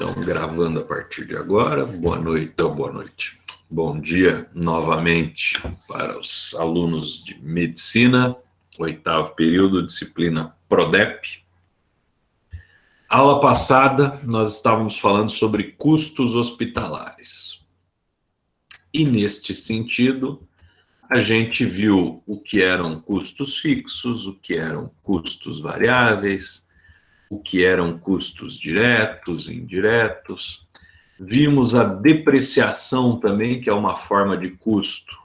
Então, gravando a partir de agora. Boa noite, boa noite. Bom dia novamente para os alunos de Medicina, 8º período, disciplina PRODEP. Aula passada, nós estávamos falando sobre custos hospitalares. E, neste sentido, a gente viu o que eram custos fixos, o que eram custos variáveis, o que eram custos diretos e indiretos. Vimos a depreciação também, que é uma forma de custo,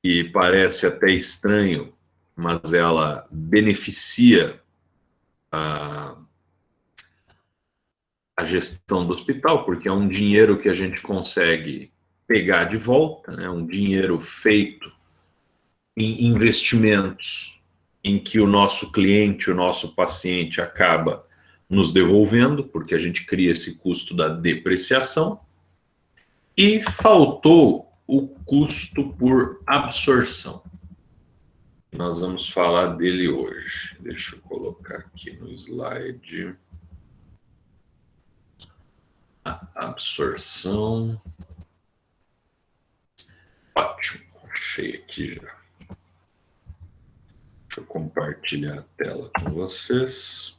e parece até estranho, mas ela beneficia a gestão do hospital, porque é um dinheiro que a gente consegue pegar de volta, né? Um dinheiro feito em investimentos em que o nosso cliente, o nosso paciente acaba nos devolvendo, porque a gente cria esse custo da depreciação, e faltou o custo por absorção. Nós vamos falar dele hoje. Deixa eu colocar aqui no slide. A absorção. Ótimo, achei aqui já. Deixa eu compartilhar a tela com vocês.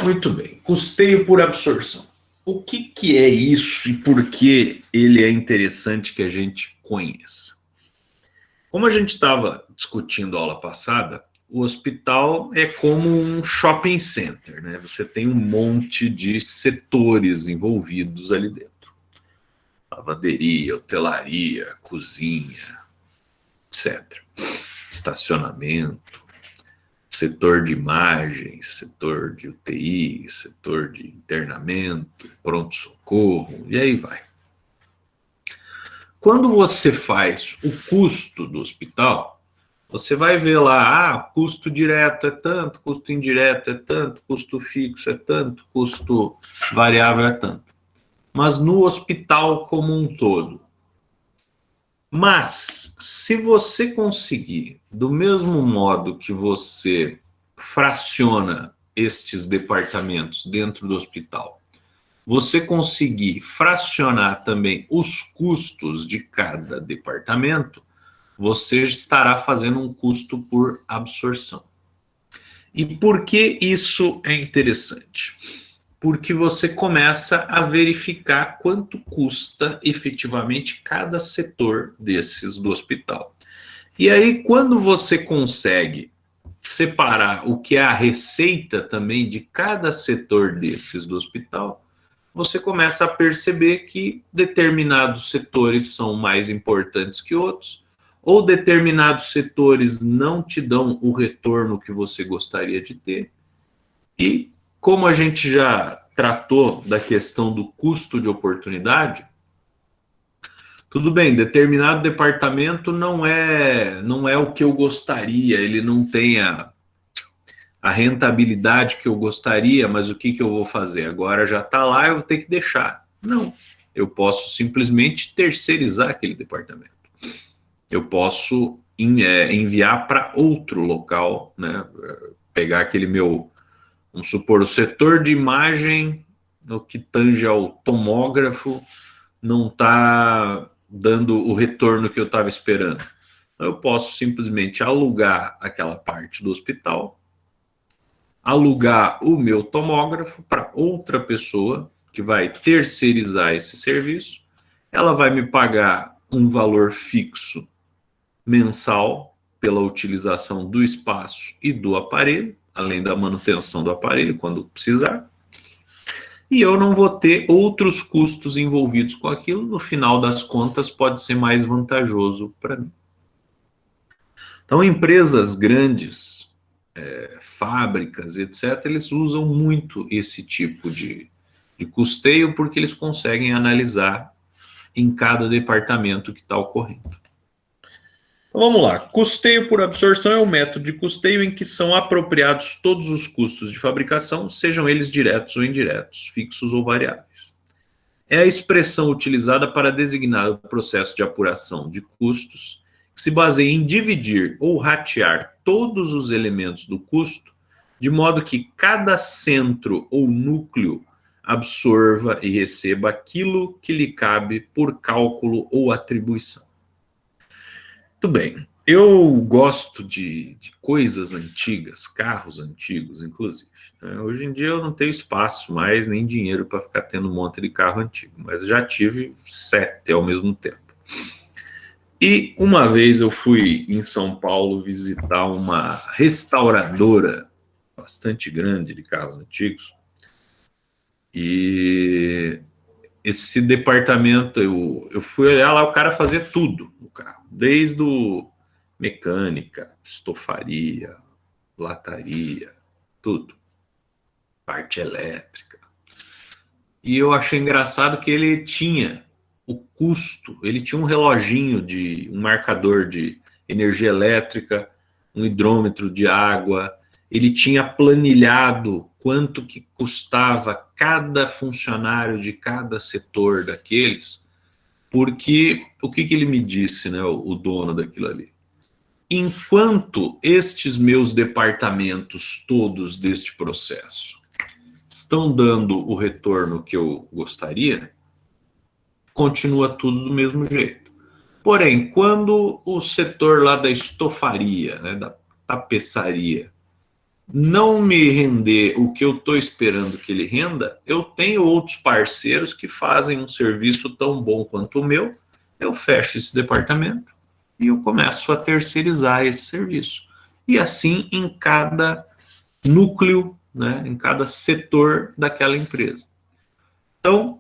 Muito bem, custeio por absorção. O que é isso e por que ele é interessante que a gente conheça? Como a gente estava discutindo a aula passada, o hospital é como um shopping center, né? Você tem um monte de setores envolvidos ali dentro. Lavanderia, hotelaria, cozinha, etc. Estacionamento, setor de imagens, setor de UTI, setor de internamento, pronto-socorro, e aí vai. Quando você faz o custo do hospital, você vai ver lá, custo direto é tanto, custo indireto é tanto, custo fixo é tanto, custo variável é tanto. Mas no hospital como um todo. Mas, se você conseguir, do mesmo modo que você fraciona estes departamentos dentro do hospital, você conseguir fracionar também os custos de cada departamento, você estará fazendo um custo por absorção. E por que isso é interessante? Porque você começa a verificar quanto custa efetivamente cada setor desses do hospital. E aí, quando você consegue separar o que é a receita também de cada setor desses do hospital, você começa a perceber que determinados setores são mais importantes que outros, ou determinados setores não te dão o retorno que você gostaria de ter. E como a gente já tratou da questão do custo de oportunidade, tudo bem, determinado departamento não é o que eu gostaria, ele não tem a rentabilidade que eu gostaria, mas o que eu vou fazer? Agora já está lá, eu vou ter que deixar. Não, eu posso simplesmente terceirizar aquele departamento. Eu posso enviar para outro local, né? Pegar aquele meu, vamos supor, o setor de imagem, no que tange ao tomógrafo, não está dando o retorno que eu estava esperando. Eu posso simplesmente alugar aquela parte do hospital, alugar o meu tomógrafo para outra pessoa que vai terceirizar esse serviço, ela vai me pagar um valor fixo mensal pela utilização do espaço e do aparelho, além da manutenção do aparelho quando precisar, e eu não vou ter outros custos envolvidos com aquilo, no final das contas pode ser mais vantajoso para mim. Então, empresas grandes, fábricas, etc., eles usam muito esse tipo de custeio porque eles conseguem analisar em cada departamento que está ocorrendo. Então vamos lá, custeio por absorção é um método de custeio em que são apropriados todos os custos de fabricação, sejam eles diretos ou indiretos, fixos ou variáveis. É a expressão utilizada para designar o processo de apuração de custos que se baseia em dividir ou ratear todos os elementos do custo, de modo que cada centro ou núcleo absorva e receba aquilo que lhe cabe por cálculo ou atribuição. Muito bem, eu gosto de coisas antigas, carros antigos, inclusive. Hoje em dia eu não tenho espaço mais, nem dinheiro para ficar tendo um monte de carro antigo, mas já tive 7 ao mesmo tempo. E uma vez eu fui em São Paulo visitar uma restauradora bastante grande de carros antigos, e esse departamento, eu fui olhar lá, o cara fazia tudo no carro, desde o mecânica, estofaria, lataria, tudo, parte elétrica. E eu achei engraçado que ele tinha o custo, ele tinha um reloginho, um marcador de energia elétrica, um hidrômetro de água, ele tinha planilhado quanto que custava cada funcionário de cada setor daqueles, porque o que ele me disse, né, o dono daquilo ali? Enquanto estes meus departamentos todos deste processo estão dando o retorno que eu gostaria, continua tudo do mesmo jeito. Porém, quando o setor lá da estofaria, né, da tapeçaria, não me render o que eu estou esperando que ele renda, eu tenho outros parceiros que fazem um serviço tão bom quanto o meu, eu fecho esse departamento e eu começo a terceirizar esse serviço. E assim em cada núcleo, né, em cada setor daquela empresa. Então,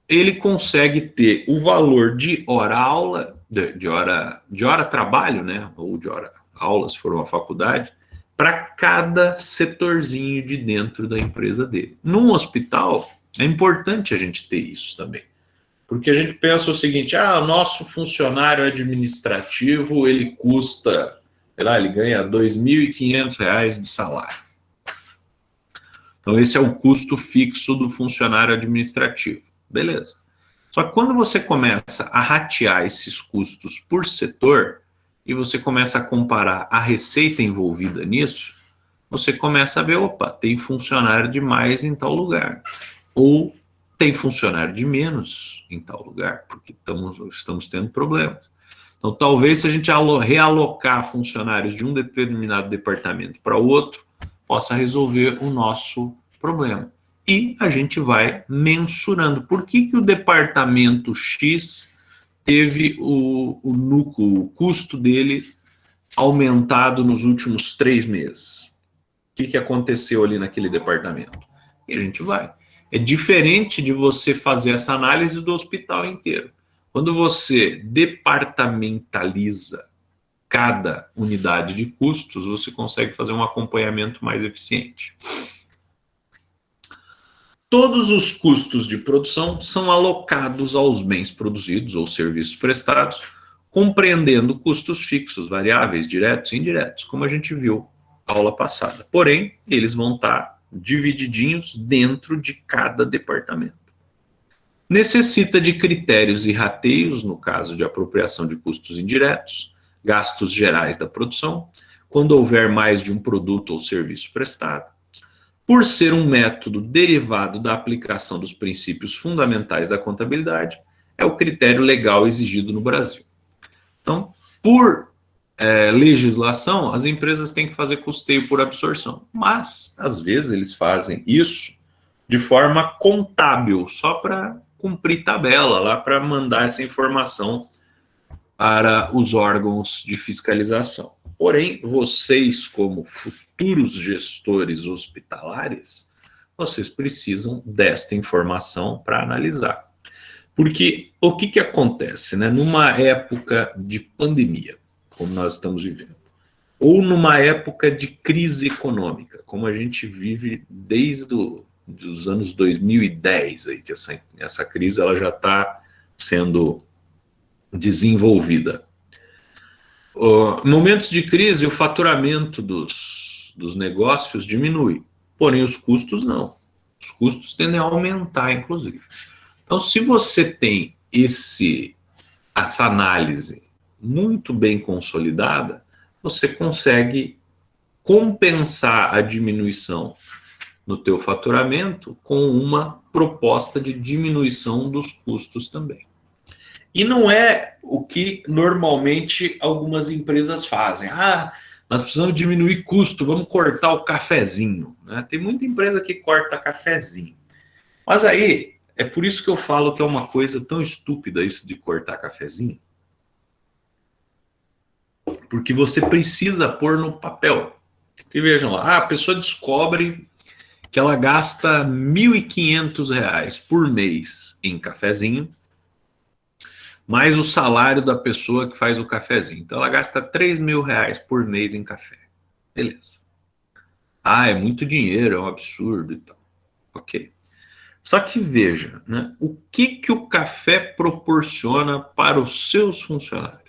ele consegue ter o valor de hora-aula, de hora trabalho, né, ou de hora aula, se for uma faculdade, para cada setorzinho de dentro da empresa dele. Num hospital, é importante a gente ter isso também. Porque a gente pensa o seguinte, o nosso funcionário administrativo, ele custa, sei lá, ele ganha R$ 2.500 de salário. Então, esse é o custo fixo do funcionário administrativo. Beleza. Só que quando você começa a ratear esses custos por setor e você começa a comparar a receita envolvida nisso, você começa a ver, opa, tem funcionário de mais em tal lugar. Ou tem funcionário de menos em tal lugar, porque estamos tendo problemas. Então, talvez se a gente realocar funcionários de um determinado departamento para outro, possa resolver o nosso problema. E a gente vai mensurando. Por que o departamento X teve o custo dele aumentado nos últimos 3 meses? O que aconteceu ali naquele departamento? E a gente vai. É diferente de você fazer essa análise do hospital inteiro. Quando você departamentaliza cada unidade de custos, você consegue fazer um acompanhamento mais eficiente. Todos os custos de produção são alocados aos bens produzidos ou serviços prestados, compreendendo custos fixos, variáveis, diretos e indiretos, como a gente viu na aula passada. Porém, eles vão estar divididinhos dentro de cada departamento. Necessita de critérios e rateios, no caso de apropriação de custos indiretos, gastos gerais da produção, quando houver mais de um produto ou serviço prestado. Por ser um método derivado da aplicação dos princípios fundamentais da contabilidade, é o critério legal exigido no Brasil. Então, por legislação, as empresas têm que fazer custeio por absorção, mas, às vezes, eles fazem isso de forma contábil, só para cumprir tabela, lá para mandar essa informação para os órgãos de fiscalização. Porém, vocês, como futuros gestores hospitalares, vocês precisam desta informação para analisar. Porque o que acontece, né? Numa época de pandemia, como nós estamos vivendo, ou numa época de crise econômica, como a gente vive desde os anos 2010, aí, que essa crise ela já está sendo desenvolvida. Momentos de crise, o faturamento dos negócios diminui, porém os custos não. Os custos tendem a aumentar, inclusive. Então, se você tem essa análise muito bem consolidada, você consegue compensar a diminuição no teu faturamento com uma proposta de diminuição dos custos também. E não é o que normalmente algumas empresas fazem. Ah, nós precisamos diminuir custo, vamos cortar o cafezinho. Né? Tem muita empresa que corta cafezinho. Mas aí, é por isso que eu falo que é uma coisa tão estúpida isso de cortar cafezinho. Porque você precisa pôr no papel. E vejam lá, a pessoa descobre que ela gasta R$ 1.500 por mês em cafezinho, mais o salário da pessoa que faz o cafezinho. Então ela gasta R$ 3.000 por mês em café. Beleza. Ah, é muito dinheiro, é um absurdo e tal. Ok. Só que veja, né, o que o café proporciona para os seus funcionários?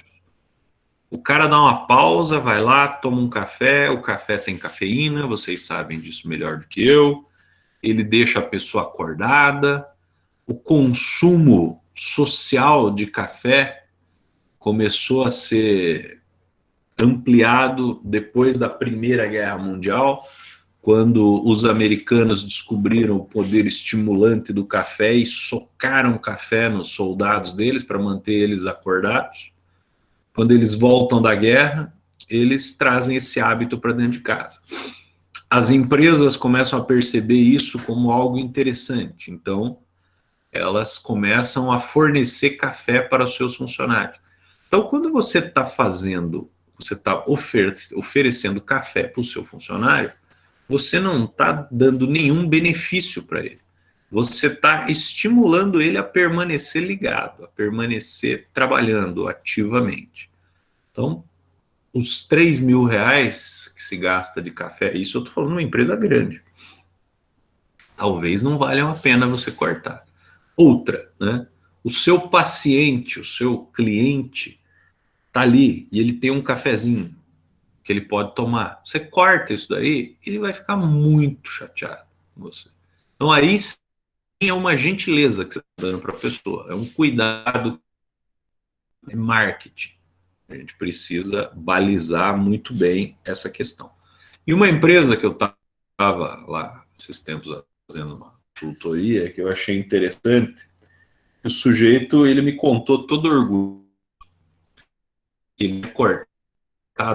O cara dá uma pausa, vai lá, toma um café, o café tem cafeína, vocês sabem disso melhor do que eu, ele deixa a pessoa acordada, o consumo social de café começou a ser ampliado depois da Primeira Guerra Mundial, quando os americanos descobriram o poder estimulante do café e socaram café nos soldados deles para manter eles acordados. Quando eles voltam da guerra, eles trazem esse hábito para dentro de casa. As empresas começam a perceber isso como algo interessante, então elas começam a fornecer café para os seus funcionários. Então, quando você está oferecendo café para o seu funcionário, você não está dando nenhum benefício para ele. Você está estimulando ele a permanecer ligado, a permanecer trabalhando ativamente. Então, os R$ 3.000 que se gasta de café, isso eu estou falando de uma empresa grande. Talvez não valha a pena você cortar. Outra, né? O seu paciente, o seu cliente, está ali e ele tem um cafezinho que ele pode tomar. Você corta isso daí, ele vai ficar muito chateado com você. Então aí sim é uma gentileza que você está dando para a pessoa, é um cuidado, é marketing. A gente precisa balizar muito bem essa questão. E uma empresa que eu estava lá esses tempos fazendo uma consultoria que eu achei interessante, o sujeito ele me contou todo orgulho que ele cortado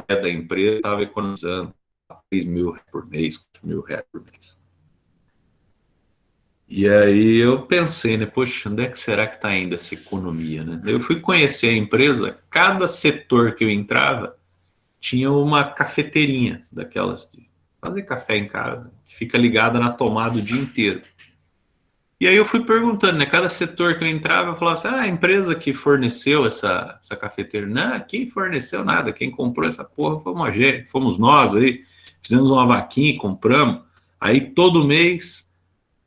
da empresa estava economizando R$ 3.000 por mês, R$ 4.000 por mês. E aí eu pensei, né, poxa, onde é que será que está indo essa economia, né? Eu fui conhecer a empresa, cada setor que eu entrava tinha uma cafeteirinha daquelas de fazer café em casa, que fica ligada na tomada o dia inteiro. E aí eu fui perguntando, né, cada setor que eu entrava, eu falava assim, a empresa que forneceu essa cafeteira, não, quem forneceu nada, quem comprou essa porra fomos nós aí, fizemos uma vaquinha e compramos, aí todo mês,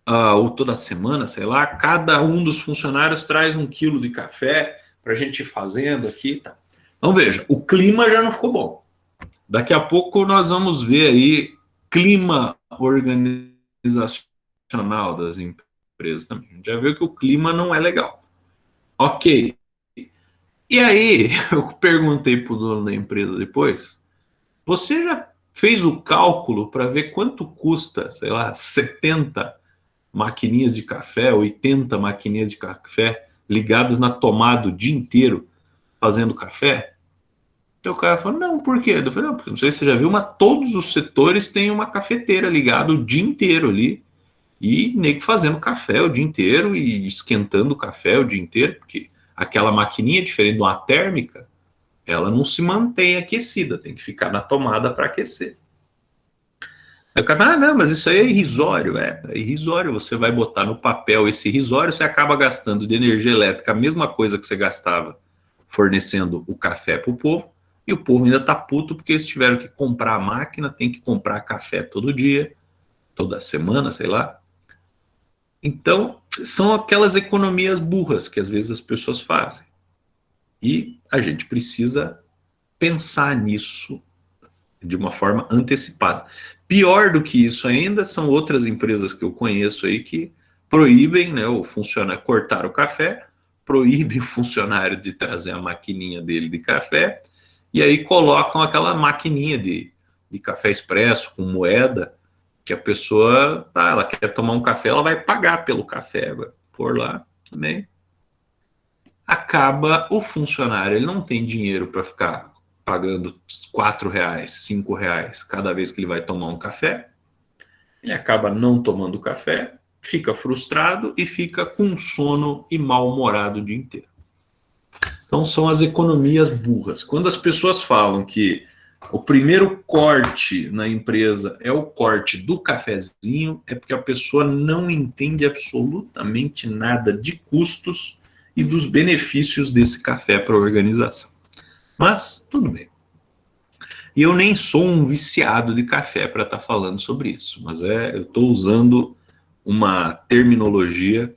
ou toda semana, sei lá, cada um dos funcionários traz 1 quilo de café para a gente ir fazendo aqui, tá? Então veja, o clima já não ficou bom. Daqui a pouco nós vamos ver aí clima organizacional das empresas também. A gente já viu que o clima não é legal. Ok. E aí, eu perguntei para o dono da empresa depois, você já fez o cálculo para ver quanto custa, sei lá, 70 maquininhas de café, 80 maquininhas de café ligadas na tomada o dia inteiro fazendo café? Então o cara falou, não, por quê? Eu falei, não, porque não sei se você já viu, mas todos os setores têm uma cafeteira ligada o dia inteiro ali, e nego fazendo café o dia inteiro e esquentando o café o dia inteiro, porque aquela maquininha, diferente de uma térmica, ela não se mantém aquecida, tem que ficar na tomada para aquecer. Aí o cara fala, não, mas isso aí é irrisório. É irrisório, você vai botar no papel esse irrisório, você acaba gastando de energia elétrica a mesma coisa que você gastava fornecendo o café para o povo, e o povo ainda está puto porque eles tiveram que comprar a máquina, tem que comprar café todo dia, toda semana, sei lá. Então, são aquelas economias burras que às vezes as pessoas fazem. E a gente precisa pensar nisso de uma forma antecipada. Pior do que isso ainda são outras empresas que eu conheço aí que proíbem, né, o funcionário cortar o café proíbem o funcionário de trazer a maquininha dele de café, e aí colocam aquela maquininha de café expresso com moeda, que a pessoa, ela quer tomar um café, ela vai pagar pelo café, vai pôr lá também. Acaba o funcionário, ele não tem dinheiro para ficar pagando R$ 4, R$ 5 cada vez que ele vai tomar um café. Ele acaba não tomando café, fica frustrado e fica com sono e mal-humorado o dia inteiro. Então são as economias burras. Quando as pessoas falam que o primeiro corte na empresa é o corte do cafezinho, é porque a pessoa não entende absolutamente nada de custos e dos benefícios desse café para a organização. Mas tudo bem. E eu nem sou um viciado de café para estar falando sobre isso, mas eu estou usando uma terminologia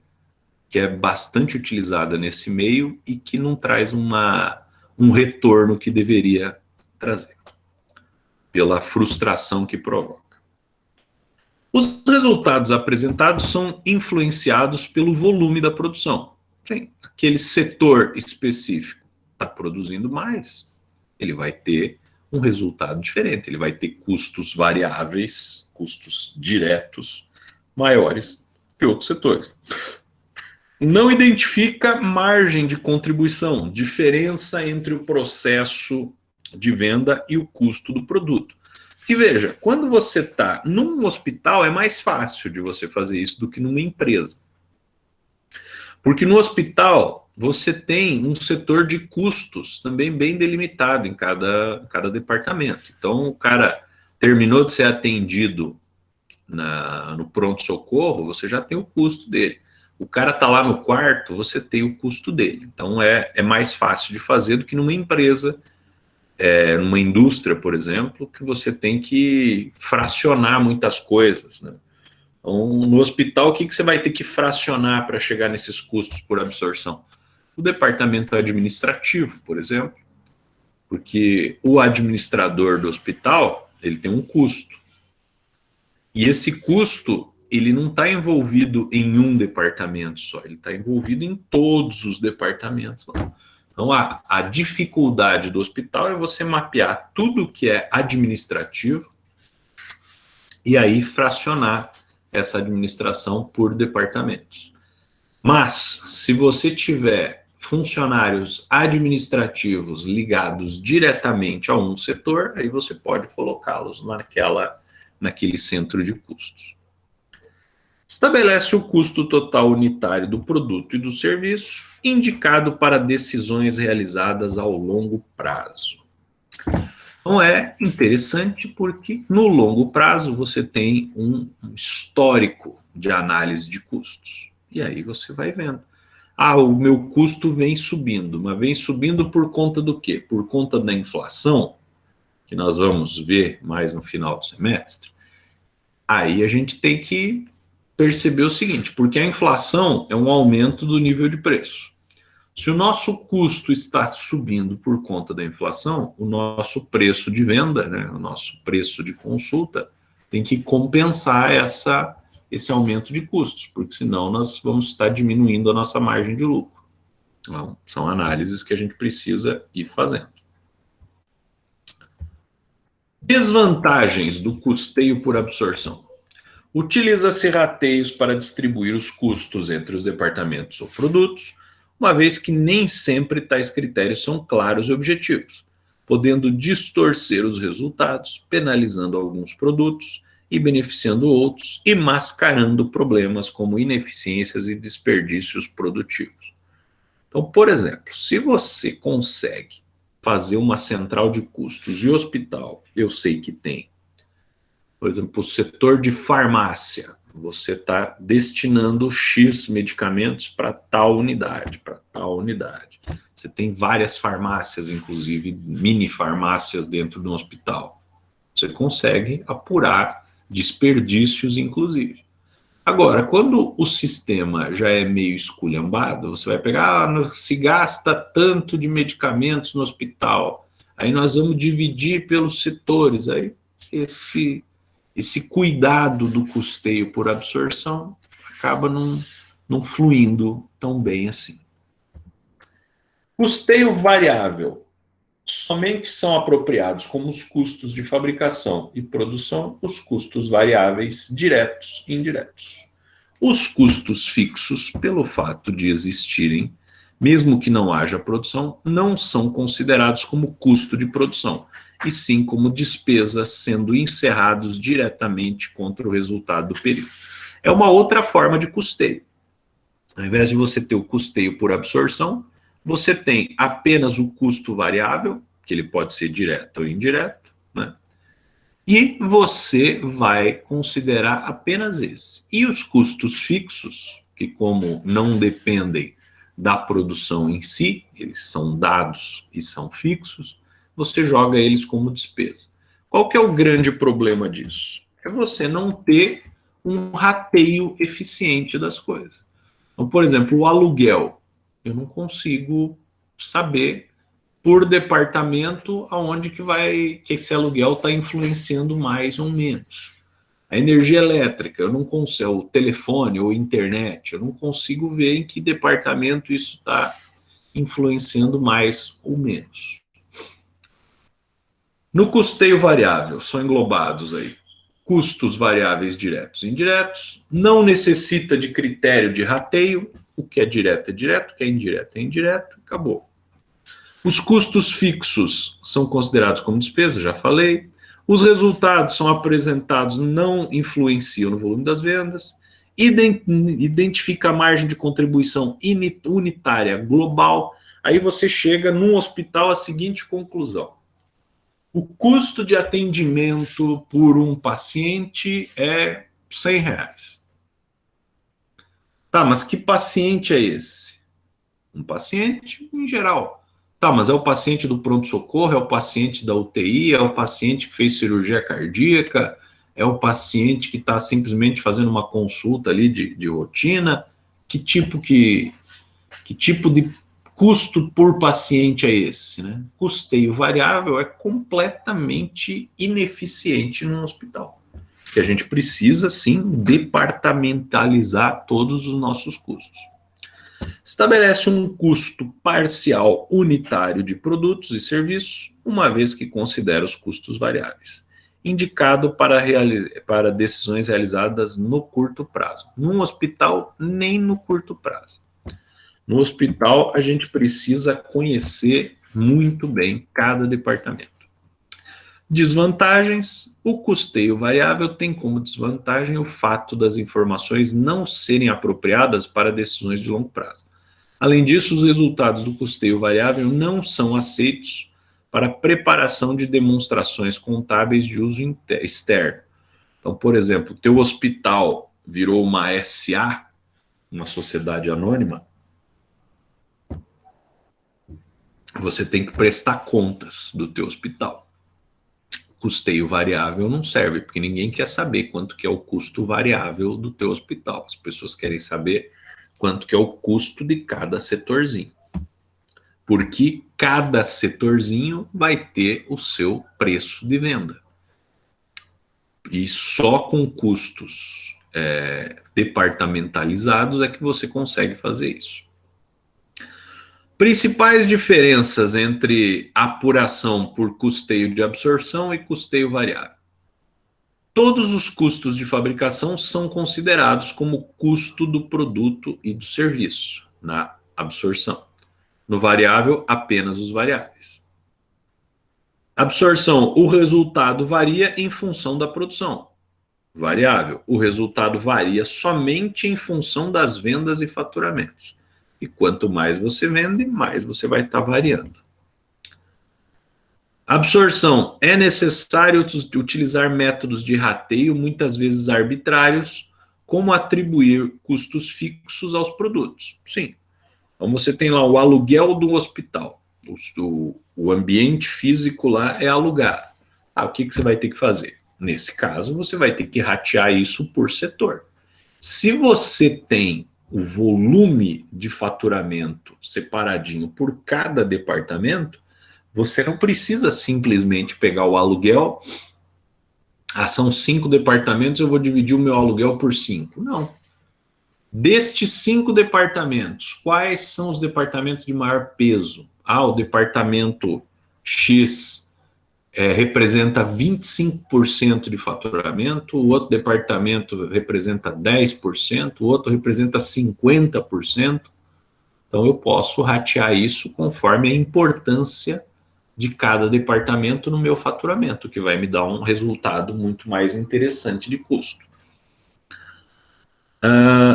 que é bastante utilizada nesse meio e que não traz um retorno que deveria trazer, pela frustração que provoca. Os resultados apresentados são influenciados pelo volume da produção. Sim, aquele setor específico está produzindo mais, ele vai ter um resultado diferente, ele vai ter custos variáveis, custos diretos maiores que outros setores. Não identifica margem de contribuição, diferença entre o processo de venda e o custo do produto. E veja, quando você está num hospital, é mais fácil de você fazer isso do que numa empresa. Porque no hospital, você tem um setor de custos também bem delimitado em cada departamento. Então, o cara terminou de ser atendido no pronto-socorro, você já tem o custo dele. O cara está lá no quarto, você tem o custo dele. Então, é mais fácil de fazer do que numa empresa, numa indústria, por exemplo, que você tem que fracionar muitas coisas, né? Então, no hospital, o que você vai ter que fracionar para chegar nesses custos por absorção? O departamento administrativo, por exemplo, porque o administrador do hospital, ele tem um custo. E esse custo, ele não está envolvido em um departamento só, ele está envolvido em todos os departamentos. Então, a dificuldade do hospital é você mapear tudo que é administrativo e aí fracionar essa administração por departamentos. Mas, se você tiver funcionários administrativos ligados diretamente a um setor, aí você pode colocá-los naquele centro de custos. Estabelece o custo total unitário do produto e do serviço, indicado para decisões realizadas ao longo prazo. Então é interessante porque no longo prazo você tem um histórico de análise de custos. E aí você vai vendo. O meu custo vem subindo, mas vem subindo por conta do quê? Por conta da inflação, que nós vamos ver mais no final do semestre. Aí a gente tem que perceber o seguinte, porque a inflação é um aumento do nível de preço. Se o nosso custo está subindo por conta da inflação, o nosso preço de venda, né, o nosso preço de consulta, tem que compensar esse aumento de custos, porque senão nós vamos estar diminuindo a nossa margem de lucro. Então, são análises que a gente precisa ir fazendo. Desvantagens do custeio por absorção. Utiliza-se rateios para distribuir os custos entre os departamentos ou produtos, uma vez que nem sempre tais critérios são claros e objetivos, podendo distorcer os resultados, penalizando alguns produtos e beneficiando outros, e mascarando problemas como ineficiências e desperdícios produtivos. Então, por exemplo, se você consegue fazer uma central de custos e hospital, eu sei que tem, por exemplo, o setor de farmácia, você está destinando X medicamentos para tal unidade, para tal unidade. Você tem várias farmácias, inclusive mini farmácias dentro de um hospital. Você consegue apurar desperdícios, inclusive. Agora, quando o sistema já é meio esculhambado, você vai pegar, se gasta tanto de medicamentos no hospital, aí nós vamos dividir pelos setores, aí esse cuidado do custeio por absorção acaba não fluindo tão bem assim. Custeio variável. Somente são apropriados como os custos de fabricação e produção os custos variáveis diretos e indiretos. Os custos fixos, pelo fato de existirem, mesmo que não haja produção, não são considerados como custo de produção, e sim como despesas sendo encerrados diretamente contra o resultado do período. É uma outra forma de custeio. Ao invés de você ter o custeio por absorção, você tem apenas o custo variável, que ele pode ser direto ou indireto, né? E você vai considerar apenas esse. E os custos fixos, que como não dependem da produção em si, eles são dados e são fixos, você joga eles como despesa. Qual que é o grande problema disso? É você não ter um rateio eficiente das coisas. Então, por exemplo, o aluguel. Eu não consigo saber por departamento aonde que esse aluguel está influenciando mais ou menos. A energia elétrica, eu não consigo, o telefone ou internet, eu não consigo ver em que departamento isso está influenciando mais ou menos. No custeio variável, são englobados aí custos variáveis diretos e indiretos, não necessita de critério de rateio, o que é direto, o que é indireto, acabou. Os custos fixos são considerados como despesa, já falei. Os resultados são apresentados, não influenciam no volume das vendas. Identifica a margem de contribuição unitária global. Aí você chega num hospital à seguinte conclusão. O custo de atendimento por um paciente é R$100. Tá, mas que paciente é esse? Um paciente em geral. Tá, mas é o paciente do pronto-socorro, é o paciente da UTI, é o paciente que fez cirurgia cardíaca, é o paciente que está simplesmente fazendo uma consulta ali de rotina. Que tipo de custo por paciente é esse, né? Custeio variável é completamente ineficiente no hospital. Que a gente precisa, sim, departamentalizar todos os nossos custos. Estabelece um custo parcial unitário de produtos e serviços, uma vez que considera os custos variáveis, indicado para decisões realizadas no curto prazo. Num hospital, nem no curto prazo. No hospital, a gente precisa conhecer muito bem cada departamento. Desvantagens: o custeio variável tem como desvantagem o fato das informações não serem apropriadas para decisões de longo prazo. Além disso, os resultados do custeio variável não são aceitos para preparação de demonstrações contábeis de uso externo. Então, por exemplo, o teu hospital virou uma SA, uma sociedade anônima, você tem que prestar contas do teu hospital. Custeio variável não serve, porque ninguém quer saber quanto que é o custo variável do teu hospital. As pessoas querem saber quanto que é o custo de cada setorzinho. Porque cada setorzinho vai ter o seu preço de venda. E só com custos departamentalizados é que você consegue fazer isso. Principais diferenças entre apuração por custeio de absorção e custeio variável. Todos os custos de fabricação são considerados como custo do produto e do serviço, na absorção. No variável, apenas os variáveis. Absorção: o resultado varia em função da produção. Variável: o resultado varia somente em função das vendas e faturamentos. E quanto mais você vende, mais você vai estar variando. Absorção: é necessário utilizar métodos de rateio, muitas vezes arbitrários, como atribuir custos fixos aos produtos. Sim. Então você tem lá o aluguel do hospital. O ambiente físico lá é alugado. O que você vai ter que fazer? Nesse caso, você vai ter que ratear isso por setor. Se você tem o volume de faturamento separadinho por cada departamento, você não precisa simplesmente pegar o aluguel. São 5 departamentos, eu vou dividir o meu aluguel por 5. Não. Destes 5 departamentos, quais são os departamentos de maior peso? O departamento X representa 25% de faturamento, o outro departamento representa 10%, o outro representa 50%. Então, eu posso ratear isso conforme a importância de cada departamento no meu faturamento, que vai me dar um resultado muito mais interessante de custo.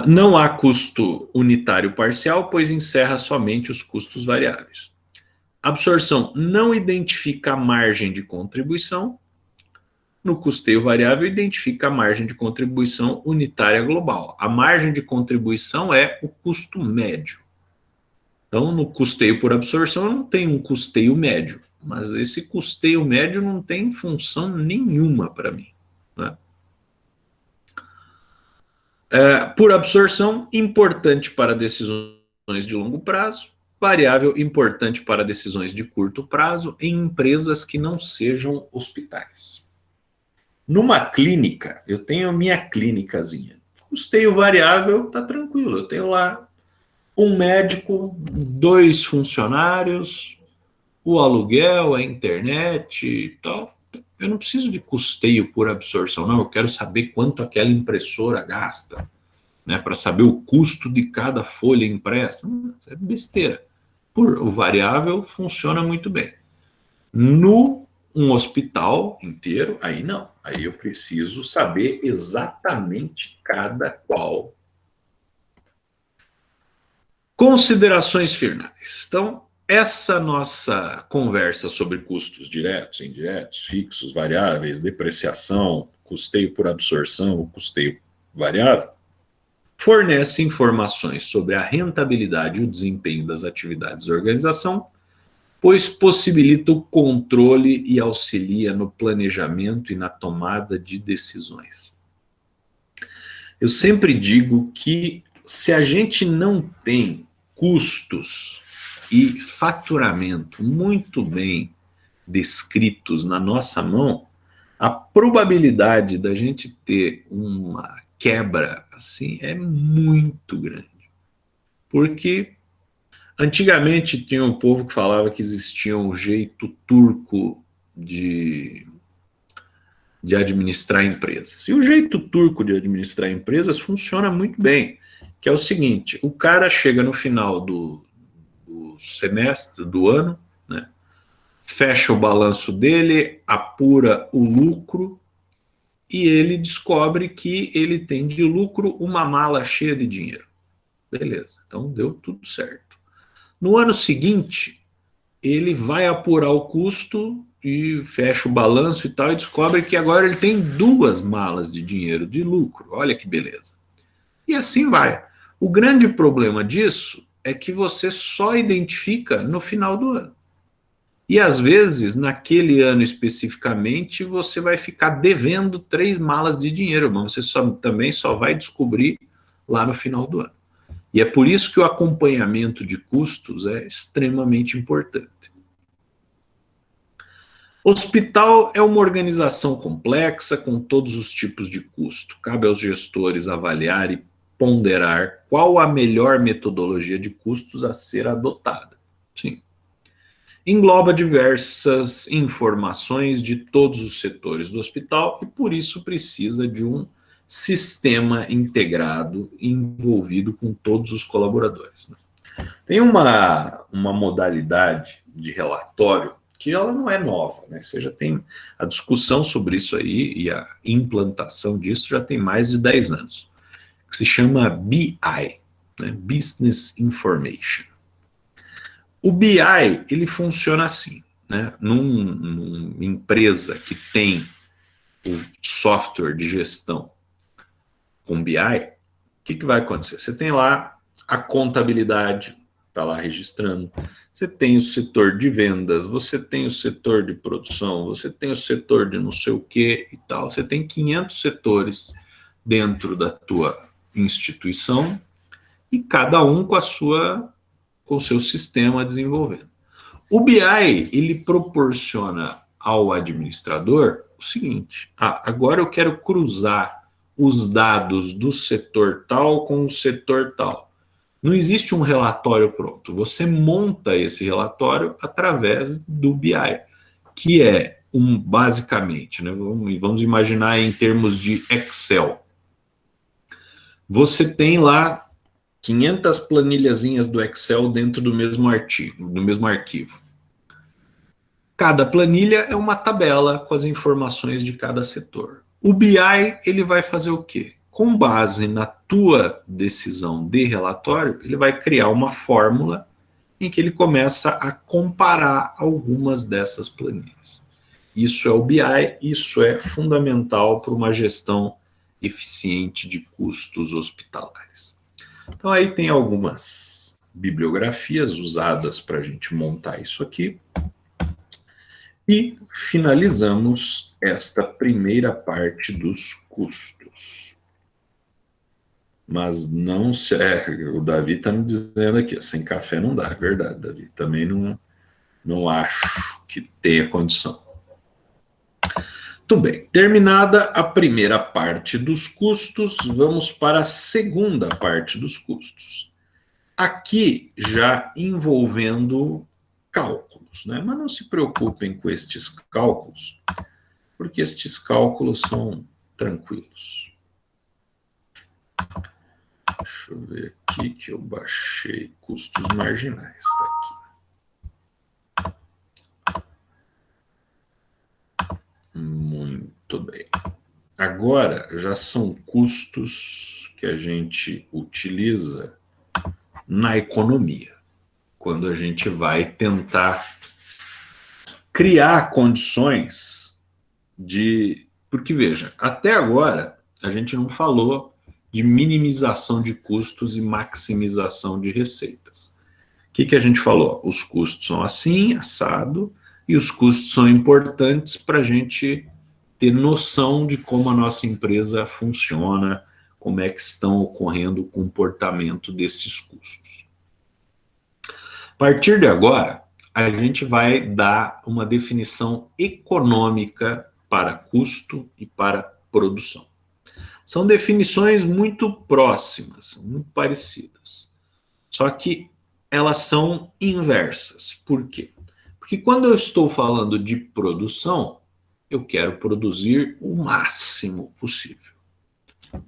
Não há custo unitário parcial, pois encerra somente os custos variáveis. Absorção não identifica a margem de contribuição. No custeio variável, identifica a margem de contribuição unitária global. A margem de contribuição é o custo médio. Então, no custeio por absorção, eu não tenho um custeio médio, mas esse custeio médio não tem função nenhuma para mim, né? Por absorção, importante para decisões de longo prazo, variável importante para decisões de curto prazo em empresas que não sejam hospitais. Numa clínica, eu tenho minha clínicazinha. Custeio variável, tá tranquilo, eu tenho lá um médico, 2 funcionários, o aluguel, a internet e tal. Eu não preciso de custeio por absorção, não. Eu quero saber quanto aquela impressora gasta, né, para saber o custo de cada folha impressa. Isso é besteira. O variável funciona muito bem. Um hospital inteiro, aí não. Aí eu preciso saber exatamente cada qual. Considerações finais. Então, essa nossa conversa sobre custos diretos, indiretos, fixos, variáveis, depreciação, custeio por absorção, o custeio variável, fornece informações sobre a rentabilidade e o desempenho das atividades da organização, pois possibilita o controle e auxilia no planejamento e na tomada de decisões. Eu sempre digo que se a gente não tem custos e faturamento muito bem descritos na nossa mão, a probabilidade da gente ter uma quebra assim é muito grande. Porque antigamente tinha um povo que falava que existia um jeito turco de administrar empresas. E o jeito turco de administrar empresas funciona muito bem, que é o seguinte: o cara chega no final do semestre, do ano, né, fecha o balanço dele, apura o lucro e ele descobre que ele tem de lucro uma mala cheia de dinheiro. Beleza, então deu tudo certo. No ano seguinte, ele vai apurar o custo e fecha o balanço e tal, e descobre que agora ele tem 2 malas de dinheiro de lucro. Olha que beleza. E assim vai. O grande problema disso é que você só identifica no final do ano. E às vezes, naquele ano especificamente, você vai ficar devendo 3 malas de dinheiro, mas você também só vai descobrir lá no final do ano. E é por isso que o acompanhamento de custos é extremamente importante. Hospital é uma organização complexa com todos os tipos de custo. Cabe aos gestores avaliar e ponderar qual a melhor metodologia de custos a ser adotada. Sim. Engloba diversas informações de todos os setores do hospital e, por isso, precisa de um sistema integrado envolvido com todos os colaboradores. Tem uma modalidade de relatório que ela não é nova, né? Você já tem a discussão sobre isso aí e a implantação disso já tem mais de 10 anos, que se chama BI, né? Business Information. O BI, ele funciona assim, né? Numa empresa que tem o software de gestão com BI, o que vai acontecer? Você tem lá a contabilidade, está lá registrando, você tem o setor de vendas, você tem o setor de produção, você tem o setor de não sei o que e tal, você tem 500 setores dentro da tua instituição e cada um com o seu sistema desenvolvendo. O BI, ele proporciona ao administrador o seguinte: agora eu quero cruzar os dados do setor tal com o setor tal. Não existe um relatório pronto. Você monta esse relatório através do BI, que é basicamente, né, vamos imaginar em termos de Excel. Você tem lá 500 planilhazinhas do Excel dentro do mesmo arquivo. Cada planilha é uma tabela com as informações de cada setor. O BI, ele vai fazer o quê? Com base na tua decisão de relatório, ele vai criar uma fórmula em que ele começa a comparar algumas dessas planilhas. Isso é o BI, isso é fundamental para uma gestão eficiente de custos hospitalares. Então aí tem algumas bibliografias usadas para a gente montar isso aqui. E finalizamos esta primeira parte dos custos. Mas não serve, o Davi está me dizendo aqui, sem café não dá, é verdade, Davi. Também não acho que tenha condição. Tudo bem, terminada a primeira parte dos custos, vamos para a segunda parte dos custos. Aqui já envolvendo cálculos, né? Mas não se preocupem com estes cálculos, porque estes cálculos são tranquilos. Deixa eu ver aqui que eu baixei custos marginais, tá aqui. Muito bem. Agora já são custos que a gente utiliza na economia, quando a gente vai tentar criar condições de... Porque, veja, até agora a gente não falou de minimização de custos e maximização de receitas. O que a gente falou? Os custos são assim, assado, e os custos são importantes para a gente ter noção de como a nossa empresa funciona, como é que estão ocorrendo o comportamento desses custos. A partir de agora, a gente vai dar uma definição econômica para custo e para produção. São definições muito próximas, muito parecidas. Só que elas são inversas. Por quê? Porque quando eu estou falando de produção, eu quero produzir o máximo possível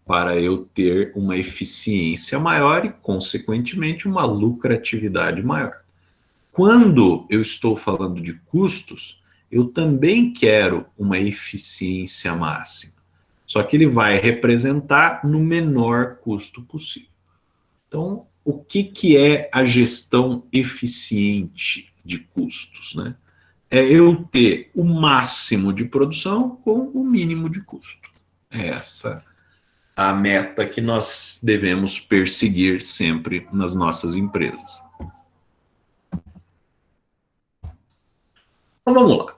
para eu ter uma eficiência maior e, consequentemente, uma lucratividade maior. Quando eu estou falando de custos, eu também quero uma eficiência máxima. Só que ele vai representar no menor custo possível. Então, o que é a gestão eficiente de custos, né? É eu ter o máximo de produção com o mínimo de custo. É essa a meta que nós devemos perseguir sempre nas nossas empresas. Então vamos lá.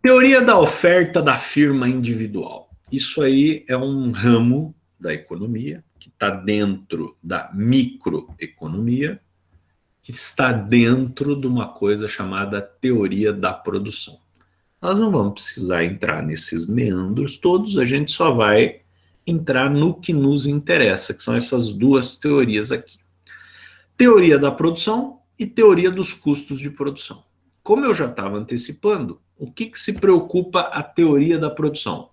Teoria da oferta da firma individual. Isso aí é um ramo da economia que está dentro da microeconomia, que está dentro de uma coisa chamada teoria da produção. Nós não vamos precisar entrar nesses meandros todos, a gente só vai entrar no que nos interessa, que são essas duas teorias aqui. Teoria da produção e teoria dos custos de produção. Como eu já estava antecipando, o que se preocupa a teoria da produção?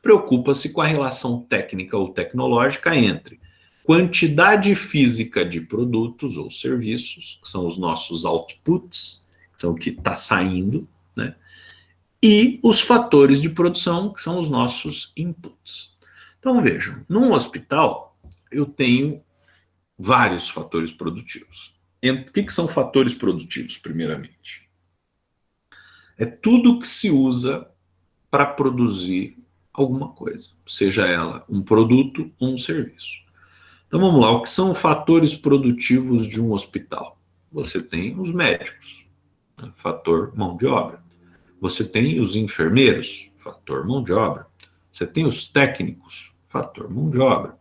Preocupa-se com a relação técnica ou tecnológica entre quantidade física de produtos ou serviços, que são os nossos outputs, que são o que está saindo, né? E os fatores de produção, que são os nossos inputs. Então, vejam, num hospital, eu tenho vários fatores produtivos. O que são fatores produtivos, primeiramente? É tudo que se usa para produzir alguma coisa, seja ela um produto ou um serviço. Então vamos lá, o que são fatores produtivos de um hospital? Você tem os médicos, né? Fator mão de obra. Você tem os enfermeiros, fator mão de obra. Você tem os técnicos, fator mão de obra.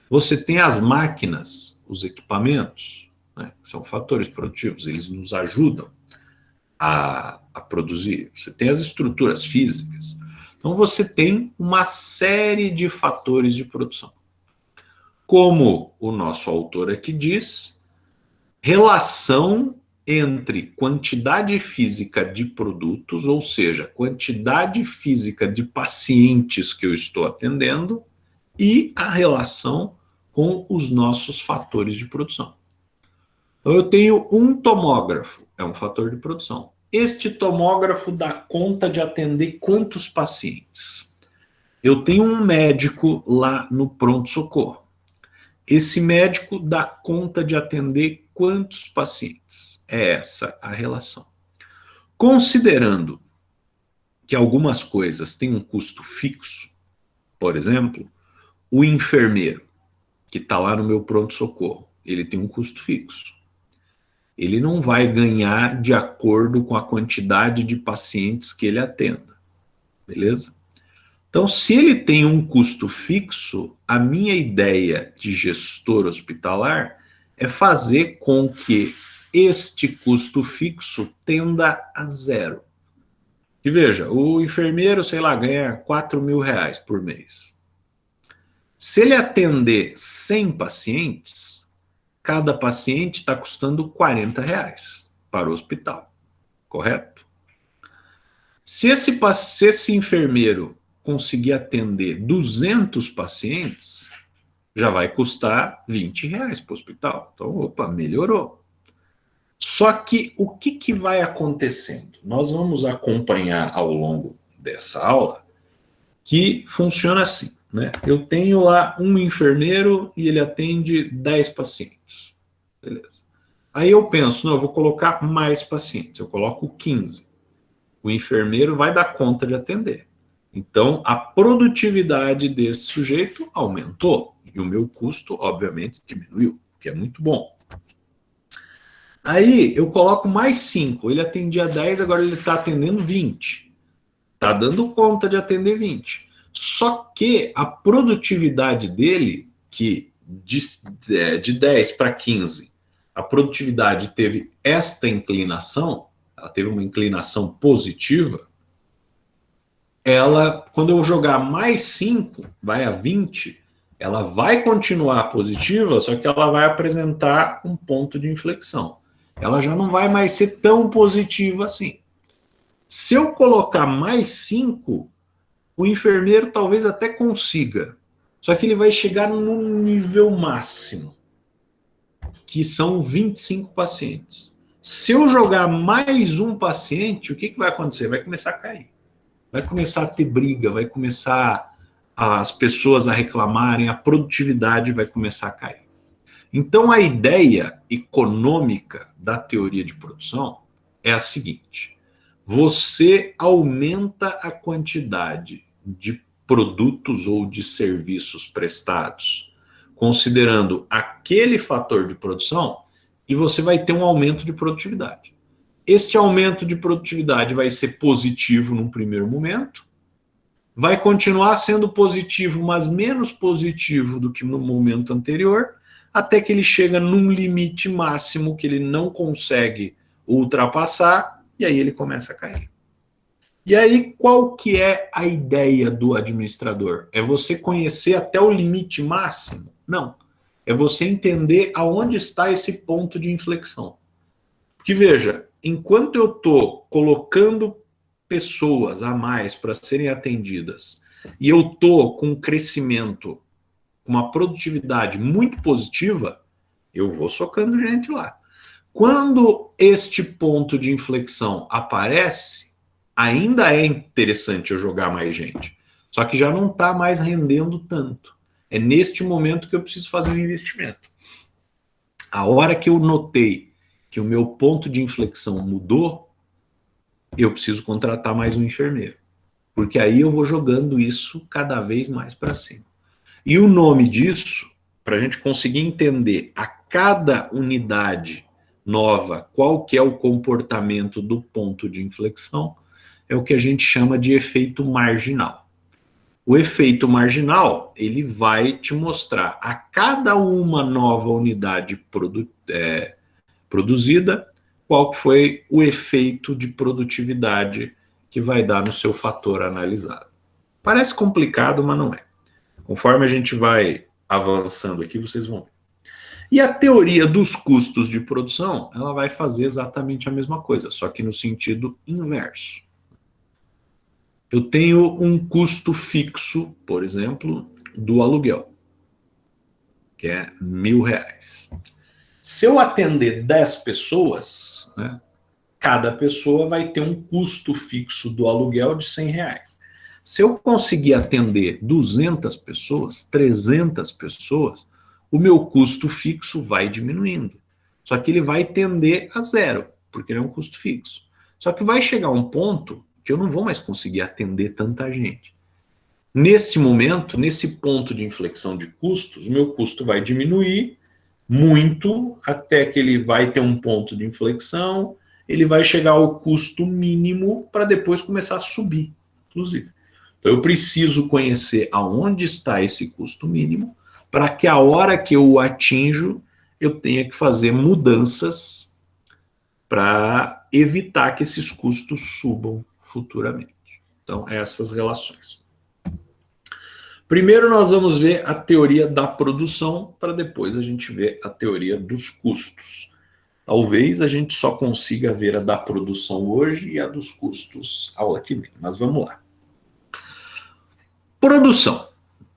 Você tem as máquinas, os equipamentos, né? São fatores produtivos, eles nos ajudam a produzir. Você tem as estruturas físicas. Então você tem uma série de fatores de produção. Como o nosso autor aqui diz, relação entre quantidade física de produtos, ou seja, quantidade física de pacientes que eu estou atendendo, e a relação com os nossos fatores de produção. Então eu tenho um tomógrafo, é um fator de produção. Este tomógrafo dá conta de atender quantos pacientes? Eu tenho um médico lá no pronto-socorro. Esse médico dá conta de atender quantos pacientes? É essa a relação. Considerando que algumas coisas têm um custo fixo, por exemplo, o enfermeiro, que está lá no meu pronto-socorro, ele tem um custo fixo. Ele não vai ganhar de acordo com a quantidade de pacientes que ele atenda, beleza? Então, se ele tem um custo fixo, a minha ideia de gestor hospitalar é fazer com que este custo fixo tenda a zero. E veja, o enfermeiro, sei lá, ganha R$ 4.000 por mês. Se ele atender 100 pacientes, cada paciente está custando R$ 40 para o hospital, correto? Se esse enfermeiro conseguir atender 200 pacientes, já vai custar R$ 20 para o hospital. Então, opa, melhorou. Só que o que vai acontecendo? Nós vamos acompanhar ao longo dessa aula que funciona assim, né? Eu tenho lá um enfermeiro e ele atende 10 pacientes. Beleza. Aí eu penso, não, eu vou colocar mais pacientes, eu coloco 15. O enfermeiro vai dar conta de atender. Então, a produtividade desse sujeito aumentou e o meu custo, obviamente, diminuiu, que é muito bom. Aí eu coloco mais 5, ele atendia 10, agora ele está atendendo 20. Está dando conta de atender 20. Só que a produtividade dele, que de 10 para 15, a produtividade teve esta inclinação, ela teve uma inclinação positiva, ela, quando eu jogar mais 5, vai a 20, ela vai continuar positiva, só que ela vai apresentar um ponto de inflexão. Ela já não vai mais ser tão positiva assim. Se eu colocar mais 5, o enfermeiro talvez até consiga, só que ele vai chegar no nível máximo, que são 25 pacientes. Se eu jogar mais um paciente, o que vai acontecer? Vai começar a cair. Vai começar a ter briga, vai começar as pessoas a reclamarem, a produtividade vai começar a cair. Então, a ideia econômica da teoria de produção é a seguinte: você aumenta a quantidade de produtos ou de serviços prestados, considerando aquele fator de produção, e você vai ter um aumento de produtividade. Este aumento de produtividade vai ser positivo num primeiro momento, vai continuar sendo positivo, mas menos positivo do que no momento anterior, até que ele chega num limite máximo que ele não consegue ultrapassar, e aí ele começa a cair. E aí, qual que é a ideia do administrador? É você conhecer até o limite máximo? Não. É você entender aonde está esse ponto de inflexão. Porque, veja, enquanto eu estou colocando pessoas a mais para serem atendidas e eu estou com um crescimento, uma produtividade muito positiva, eu vou socando gente lá. Quando este ponto de inflexão aparece, ainda é interessante eu jogar mais gente, só que já não está mais rendendo tanto. É neste momento que eu preciso fazer um investimento. A hora que eu notei que o meu ponto de inflexão mudou, eu preciso contratar mais um enfermeiro. Porque aí eu vou jogando isso cada vez mais para cima. E o nome disso, para a gente conseguir entender a cada unidade nova qual que é o comportamento do ponto de inflexão, é o que a gente chama de efeito marginal. O efeito marginal, ele vai te mostrar a cada uma nova unidade produzida, qual que foi o efeito de produtividade que vai dar no seu fator analisado. Parece complicado, mas não é. Conforme a gente vai avançando aqui, vocês vão ver. E a teoria dos custos de produção, ela vai fazer exatamente a mesma coisa, só que no sentido inverso. Eu tenho um custo fixo, por exemplo, do aluguel, que é R$1.000. Se eu atender 10 pessoas, né, cada pessoa vai ter um custo fixo do aluguel de R$100. Se eu conseguir atender 200 pessoas, 300 pessoas, o meu custo fixo vai diminuindo. Só que ele vai tender a zero, porque ele é um custo fixo. Só que vai chegar um ponto que eu não vou mais conseguir atender tanta gente. Nesse momento, nesse ponto de inflexão de custos, o meu custo vai diminuir muito, até que ele vai ter um ponto de inflexão, ele vai chegar ao custo mínimo para depois começar a subir, inclusive. Então eu preciso conhecer aonde está esse custo mínimo, para que a hora que eu o atinjo, eu tenha que fazer mudanças para evitar que esses custos subam futuramente. Então, essas relações. Primeiro nós vamos ver a teoria da produção, para depois a gente ver a teoria dos custos. Talvez a gente só consiga ver a da produção hoje e a dos custos aula que vem, mas vamos lá. Produção.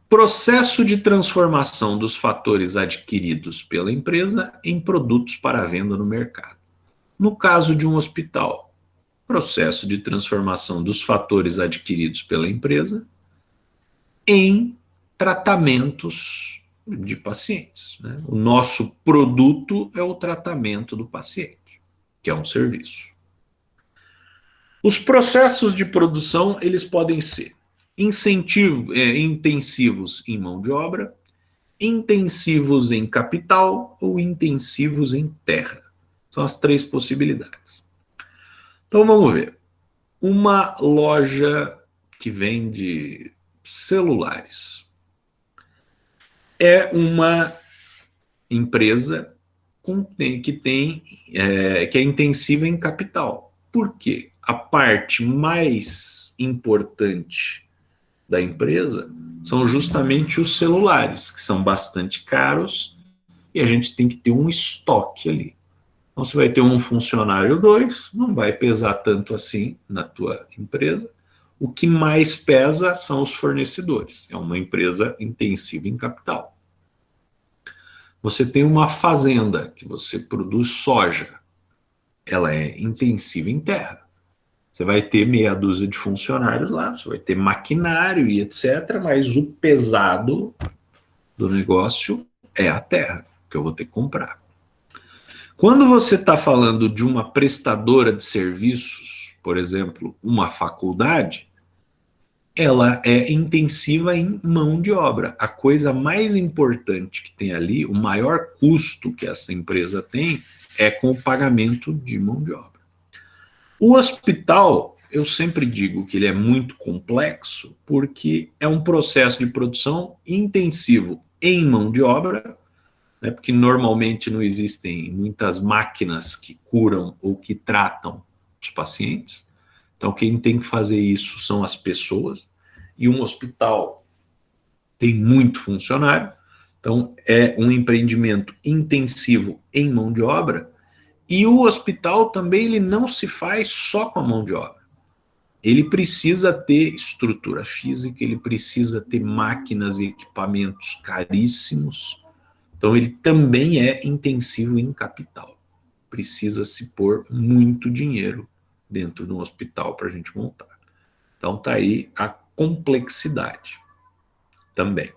Processo de transformação dos fatores adquiridos pela empresa em produtos para venda no mercado. No caso de um hospital, processo de transformação dos fatores adquiridos pela empresa em tratamentos de pacientes, né? O nosso produto é o tratamento do paciente, que é um serviço. Os processos de produção, eles podem ser intensivos em mão de obra, intensivos em capital ou intensivos em terra. São as três possibilidades. Então vamos ver. Uma loja que vende celulares é uma empresa que é intensiva em capital. Por quê? A parte mais importante da empresa são justamente os celulares, que são bastante caros, e a gente tem que ter um estoque ali. Então, você vai ter um funcionário ou dois, não vai pesar tanto assim na tua empresa. O que mais pesa são os fornecedores. É uma empresa intensiva em capital. Você tem uma fazenda que você produz soja. Ela é intensiva em terra. Você vai ter meia dúzia de funcionários lá, você vai ter maquinário e etc., mas o pesado do negócio é a terra, que eu vou ter que comprar. Quando você está falando de uma prestadora de serviços, por exemplo, uma faculdade, ela é intensiva em mão de obra. A coisa mais importante que tem ali, o maior custo que essa empresa tem, é com o pagamento de mão de obra. O hospital, eu sempre digo que ele é muito complexo, porque é um processo de produção intensivo em mão de obra, né, porque normalmente não existem muitas máquinas que curam ou que tratam os pacientes. Então, quem tem que fazer isso são as pessoas, e um hospital tem muito funcionário, então é um empreendimento intensivo em mão de obra, e o hospital também ele não se faz só com a mão de obra. Ele precisa ter estrutura física, ele precisa ter máquinas e equipamentos caríssimos, então ele também é intensivo em capital. Precisa se pôr muito dinheiro dentro de um hospital para a gente montar. Então tá aí a complexidade também.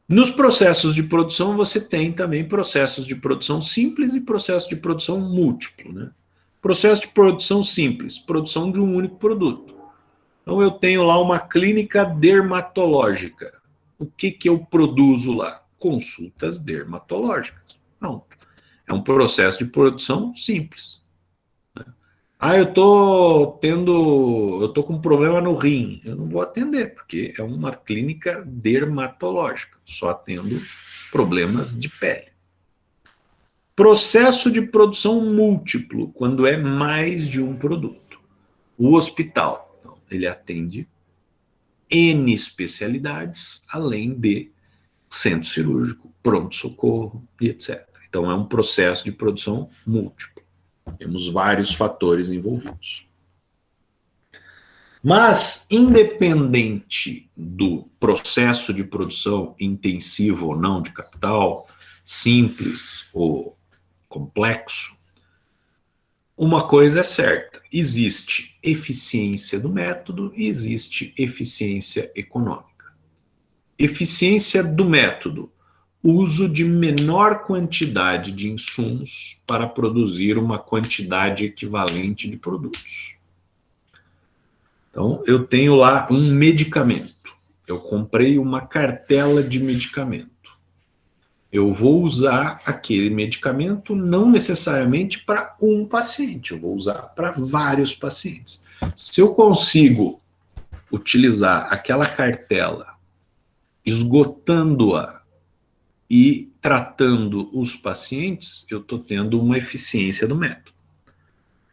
Nos processos de produção você tem também processos de produção simples e processo de produção múltiplo, né? Processo de produção simples, produção de um único produto. Então eu tenho lá uma clínica dermatológica. O que eu produzo lá? Consultas dermatológicas. Pronto. É um processo de produção simples. Eu tô com um problema no rim. Eu não vou atender, porque é uma clínica dermatológica. Só atendo problemas de pele. Processo de produção múltiplo, quando é mais de um produto. O hospital, então, ele atende N especialidades, além de centro cirúrgico, pronto-socorro e etc. Então, é um processo de produção múltiplo. Temos vários fatores envolvidos. Mas, independente do processo de produção intensivo ou não de capital, simples ou complexo, uma coisa é certa: existe eficiência do método e existe eficiência econômica. Eficiência do método: uso de menor quantidade de insumos para produzir uma quantidade equivalente de produtos. Então, eu tenho lá um medicamento. Eu comprei uma cartela de medicamento. Eu vou usar aquele medicamento não necessariamente para um paciente, eu vou usar para vários pacientes. Se eu consigo utilizar aquela cartela, esgotando-a e tratando os pacientes, eu estou tendo uma eficiência do método.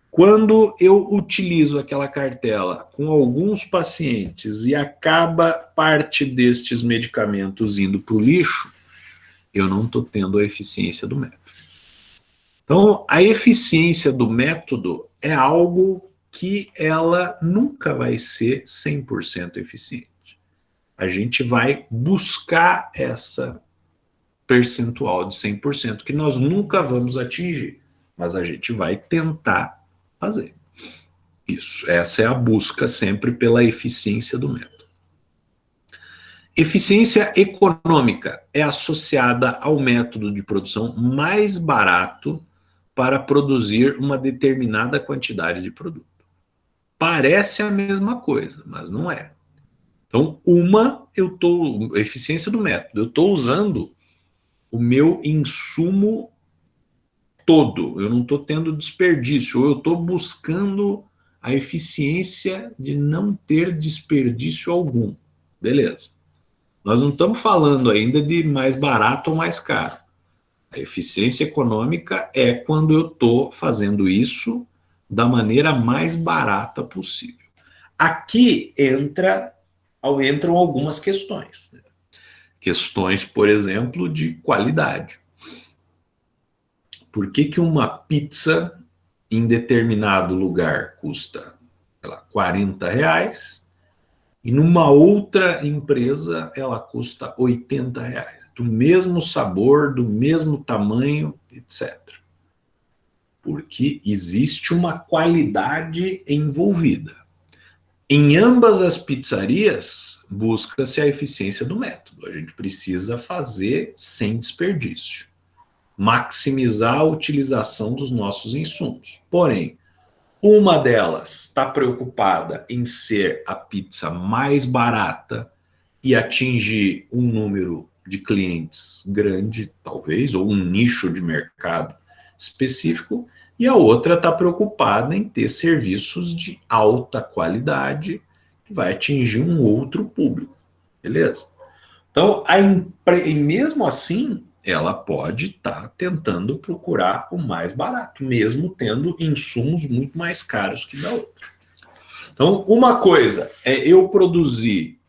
Quando eu utilizo aquela cartela com alguns pacientes e acaba parte destes medicamentos indo para o lixo, eu não estou tendo a eficiência do método. Então, a eficiência do método é algo que ela nunca vai ser 100% eficiente. A gente vai buscar essa percentual de 100% que nós nunca vamos atingir, mas a gente vai tentar fazer. Isso, essa é a busca sempre pela eficiência do método. Eficiência econômica é associada ao método de produção mais barato para produzir uma determinada quantidade de produto. Parece a mesma coisa, mas não é. Então, eficiência do método, eu estou usando o meu insumo todo, eu não estou tendo desperdício, ou eu estou buscando a eficiência de não ter desperdício algum. Beleza. Nós não estamos falando ainda de mais barato ou mais caro. A eficiência econômica é quando eu estou fazendo isso da maneira mais barata possível. Aqui entram algumas questões. Questões, por exemplo, de qualidade. Por que uma pizza em determinado lugar custa, sei lá, R$40 e numa outra empresa ela custa R$80? Do mesmo sabor, do mesmo tamanho, etc. Porque existe uma qualidade envolvida. Em ambas as pizzarias, busca-se a eficiência do método. A gente precisa fazer sem desperdício. Maximizar a utilização dos nossos insumos. Porém, uma delas está preocupada em ser a pizza mais barata e atingir um número de clientes grande, talvez, ou um nicho de mercado específico, e a outra está preocupada em ter serviços de alta qualidade que vai atingir um outro público. Beleza? Então, e mesmo assim, ela pode estar tentando procurar o mais barato, mesmo tendo insumos muito mais caros que da outra. Então, uma coisa é eu produzir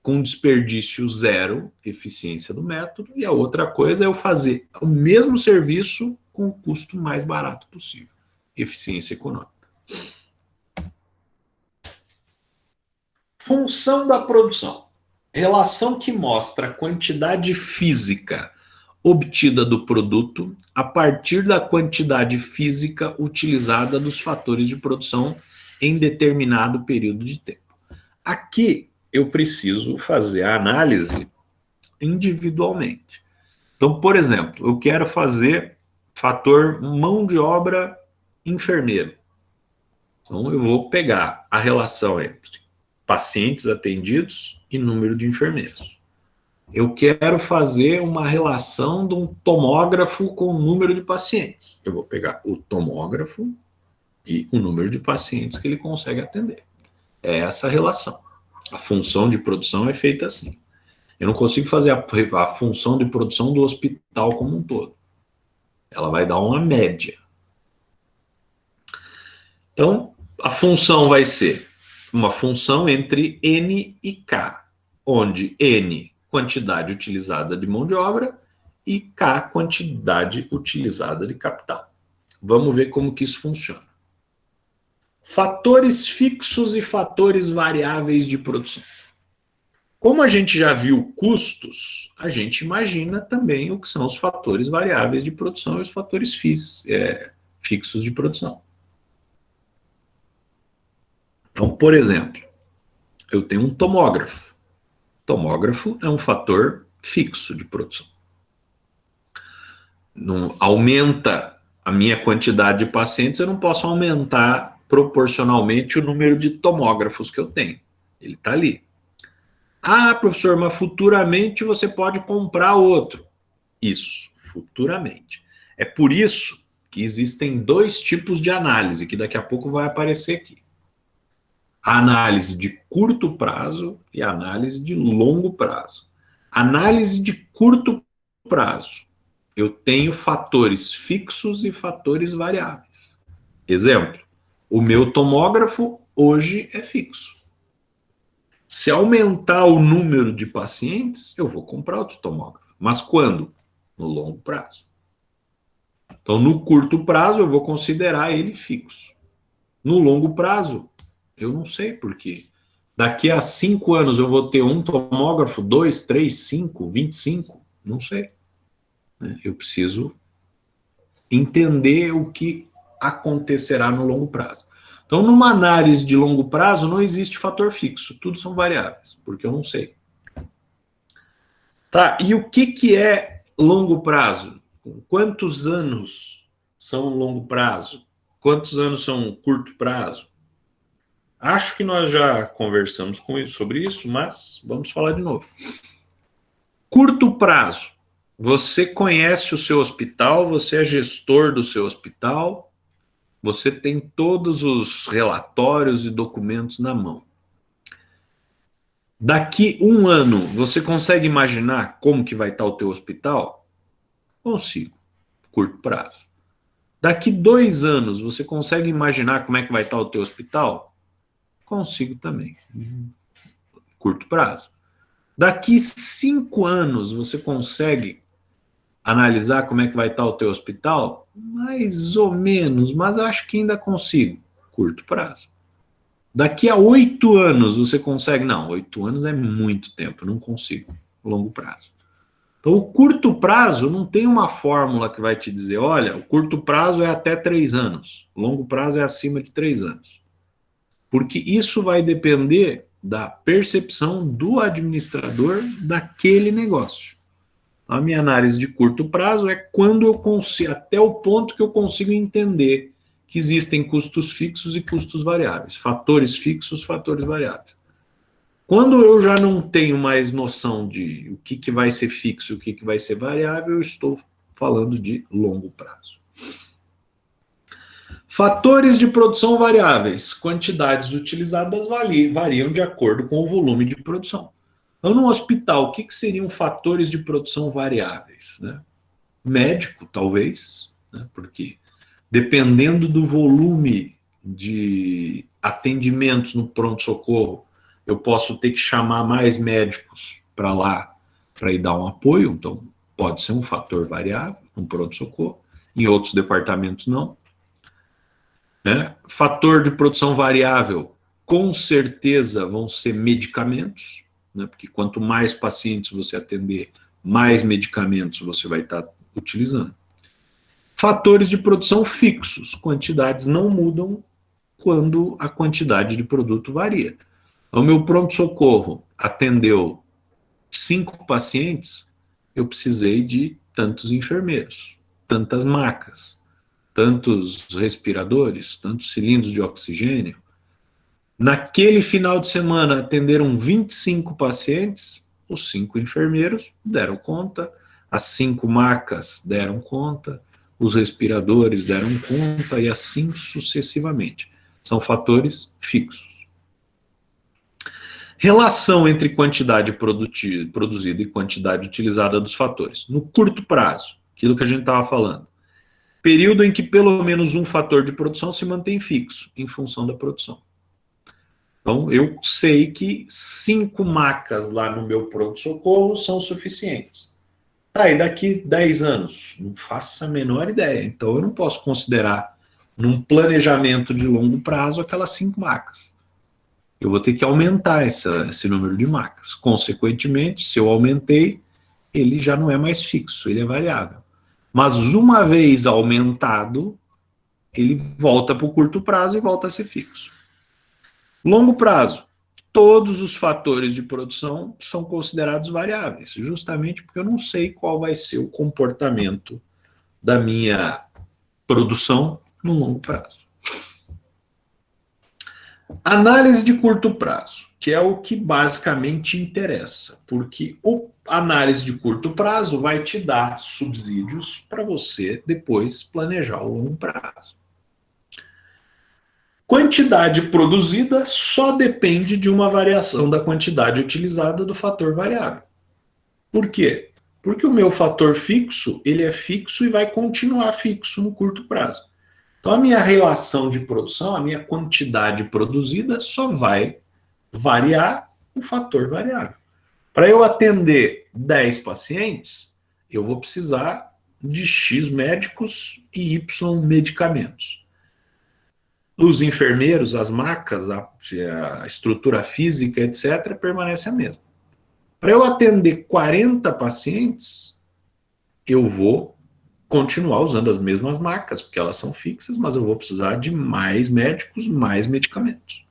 com desperdício zero, eficiência do método, e a outra coisa é eu fazer o mesmo serviço com o custo mais barato possível, eficiência econômica. Função da produção. Relação que mostra a quantidade física obtida do produto a partir da quantidade física utilizada dos fatores de produção em determinado período de tempo. Aqui eu preciso fazer a análise individualmente. Então, por exemplo, eu quero fazer fator mão de obra enfermeiro. Então, eu vou pegar a relação entre pacientes atendidos e número de enfermeiros. Eu quero fazer uma relação de um tomógrafo com o número de pacientes. Eu vou pegar o tomógrafo e o número de pacientes que ele consegue atender. É essa relação. A função de produção é feita assim. Eu não consigo fazer a função de produção do hospital como um todo. Ela vai dar uma média. Então, a função vai ser uma função entre N e K, onde N, quantidade utilizada de mão de obra, e K, quantidade utilizada de capital. Vamos ver como que isso funciona. Fatores fixos e fatores variáveis de produção. Como a gente já viu custos, a gente imagina também o que são os fatores variáveis de produção e os fatores fixos de produção. Então, por exemplo, eu tenho um tomógrafo. Tomógrafo é um fator fixo de produção. Não aumenta a minha quantidade de pacientes, eu não posso aumentar proporcionalmente o número de tomógrafos que eu tenho. Ele está ali. Ah, professor, mas futuramente você pode comprar outro. Isso, futuramente. É por isso que existem dois tipos de análise, que daqui a pouco vai aparecer aqui. A análise de curto prazo e a análise de longo prazo. Análise de curto prazo. Eu tenho fatores fixos e fatores variáveis. Exemplo, o meu tomógrafo hoje é fixo. Se aumentar o número de pacientes, eu vou comprar outro tomógrafo. Mas quando? No longo prazo. Então, no curto prazo, eu vou considerar ele fixo. No longo prazo, eu não sei por quê. Daqui a 5 anos eu vou ter um tomógrafo, 2, 3, 5, 25? Não sei. Eu preciso entender o que acontecerá no longo prazo. Então, numa análise de longo prazo, não existe fator fixo, tudo são variáveis, porque eu não sei. Tá, e o que é longo prazo? Quantos anos são longo prazo? Quantos anos são curto prazo? Acho que nós já conversamos sobre isso, mas vamos falar de novo. Curto prazo. Você conhece o seu hospital, você é gestor do seu hospital, você tem todos os relatórios e documentos na mão. Daqui 1 ano, você consegue imaginar como que vai estar o teu hospital? Consigo, curto prazo. Daqui 2 anos, você consegue imaginar como é que vai estar o teu hospital? Consigo também, curto prazo. Daqui 5 anos, você consegue analisar como é que vai estar o teu hospital? Mais ou menos, mas acho que ainda consigo, curto prazo. Daqui a 8 anos você consegue? Não, 8 anos é muito tempo, não consigo, longo prazo. Então, o curto prazo não tem uma fórmula que vai te dizer, olha, o curto prazo é até 3 anos, o longo prazo é acima de 3 anos. Porque isso vai depender da percepção do administrador daquele negócio. A minha análise de curto prazo é quando eu consigo, até o ponto que eu consigo entender que existem custos fixos e custos variáveis, fatores fixos, fatores variáveis. Quando eu já não tenho mais noção de o que vai ser fixo e o que vai ser variável, eu estou falando de longo prazo. Fatores de produção variáveis. Quantidades utilizadas variam de acordo com o volume de produção. Então, no hospital, o que seriam fatores de produção variáveis? Né? Médico, talvez, né? Porque dependendo do volume de atendimentos no pronto-socorro, eu posso ter que chamar mais médicos para lá para ir dar um apoio, então pode ser um fator variável no pronto-socorro, em outros departamentos não. Né? Fator de produção variável, com certeza vão ser medicamentos, né? Porque quanto mais pacientes você atender, mais medicamentos você vai estar utilizando. Fatores de produção fixos, quantidades não mudam quando a quantidade de produto varia. O meu pronto-socorro atendeu 5 pacientes, eu precisei de tantos enfermeiros, tantas macas, tantos respiradores, tantos cilindros de oxigênio. Naquele final de semana atenderam 25 pacientes, os 5 enfermeiros deram conta, as 5 macas deram conta, os respiradores deram conta e assim sucessivamente. São fatores fixos. Relação entre quantidade produzida e quantidade utilizada dos fatores. No curto prazo, aquilo que a gente estava falando. Período em que pelo menos um fator de produção se mantém fixo, em função da produção. Então, eu sei que 5 macas lá no meu pronto-socorro são suficientes. Tá, e daqui 10 anos? Não faço a menor ideia. Então, eu não posso considerar, num planejamento de longo prazo, aquelas 5 macas. Eu vou ter que aumentar esse número de macas. Consequentemente, se eu aumentei, ele já não é mais fixo, ele é variável. Mas uma vez aumentado, ele volta para o curto prazo e volta a ser fixo. Longo prazo, todos os fatores de produção são considerados variáveis, justamente porque eu não sei qual vai ser o comportamento da minha produção no longo prazo. Análise de curto prazo, que é o que basicamente interessa, porque a análise de curto prazo vai te dar subsídios para você depois planejar o longo prazo. Quantidade produzida só depende de uma variação da quantidade utilizada do fator variável. Por quê? Porque o meu fator fixo, ele é fixo e vai continuar fixo no curto prazo. Então, a minha relação de produção, a minha quantidade produzida, só vai variar o fator variável. Para eu atender 10 pacientes, eu vou precisar de X médicos e Y medicamentos. Os enfermeiros, as macas, a estrutura física, etc., permanece a mesma. Para eu atender 40 pacientes, eu vou continuar usando as mesmas macas, porque elas são fixas, mas eu vou precisar de mais médicos, mais medicamentos.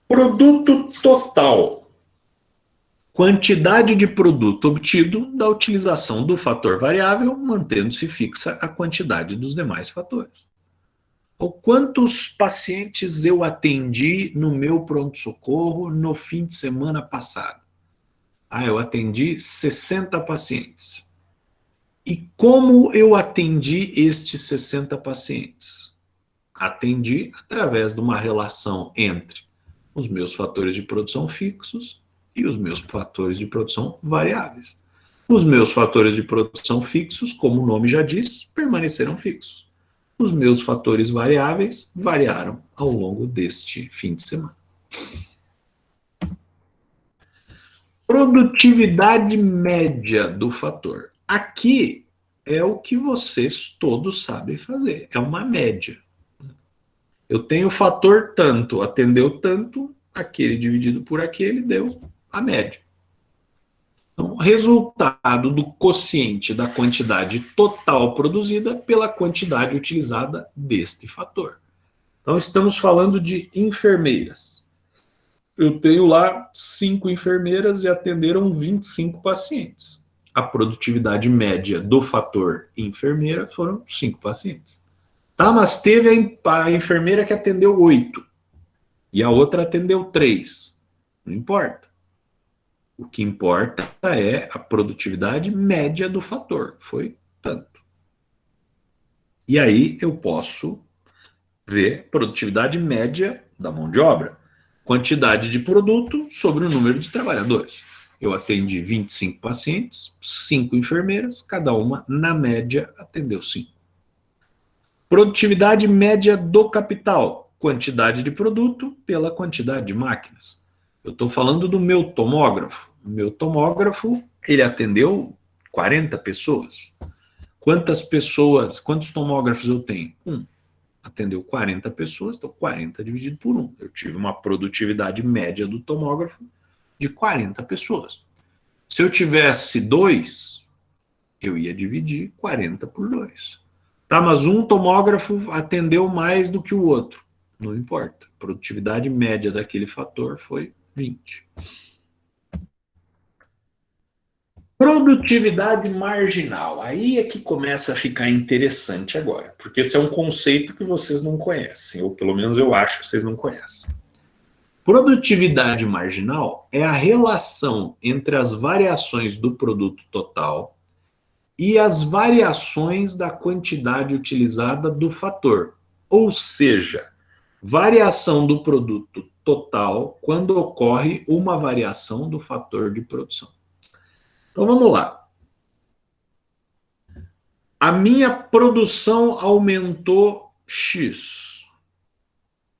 Produto total. Quantidade de produto obtido da utilização do fator variável, mantendo-se fixa a quantidade dos demais fatores. Ou quantos pacientes eu atendi no meu pronto-socorro no fim de semana passado? Ah, eu atendi 60 pacientes. E como eu atendi estes 60 pacientes? Atendi através de uma relação entre os meus fatores de produção fixos e os meus fatores de produção variáveis. Os meus fatores de produção fixos, como o nome já diz, permaneceram fixos. Os meus fatores variáveis variaram ao longo deste fim de semana. Produtividade média do fator. Aqui é o que vocês todos sabem fazer, é uma média. Eu tenho o fator tanto, atendeu tanto, aquele dividido por aquele deu a média. Então, resultado do quociente da quantidade total produzida pela quantidade utilizada deste fator. Então, estamos falando de enfermeiras. Eu tenho lá 5 enfermeiras e atenderam 25 pacientes. A produtividade média do fator enfermeira foram 5 pacientes. Tá, mas teve a enfermeira que atendeu 8 e a outra atendeu 3. Não importa. O que importa é a produtividade média do fator. Foi tanto. E aí eu posso ver produtividade média da mão de obra. Quantidade de produto sobre o número de trabalhadores. Eu atendi 25 pacientes, 5 enfermeiras, cada uma, na média, atendeu 5. Produtividade média do capital. Quantidade de produto pela quantidade de máquinas. Eu estou falando do meu tomógrafo. O meu tomógrafo, ele atendeu 40 pessoas. Quantos tomógrafos eu tenho? Atendeu 40 pessoas, então 40 dividido por 1. Eu tive uma produtividade média do tomógrafo de 40 pessoas. Se eu tivesse 2, eu ia dividir 40 por 2. Tá, mas um tomógrafo atendeu mais do que o outro. Não importa. A produtividade média daquele fator foi 20. Produtividade marginal. Aí é que começa a ficar interessante agora, porque esse é um conceito que vocês não conhecem, ou pelo menos eu acho que vocês não conhecem. Produtividade marginal é a relação entre as variações do produto total e as variações da quantidade utilizada do fator. Ou seja, variação do produto total quando ocorre uma variação do fator de produção. Então vamos lá. A minha produção aumentou X.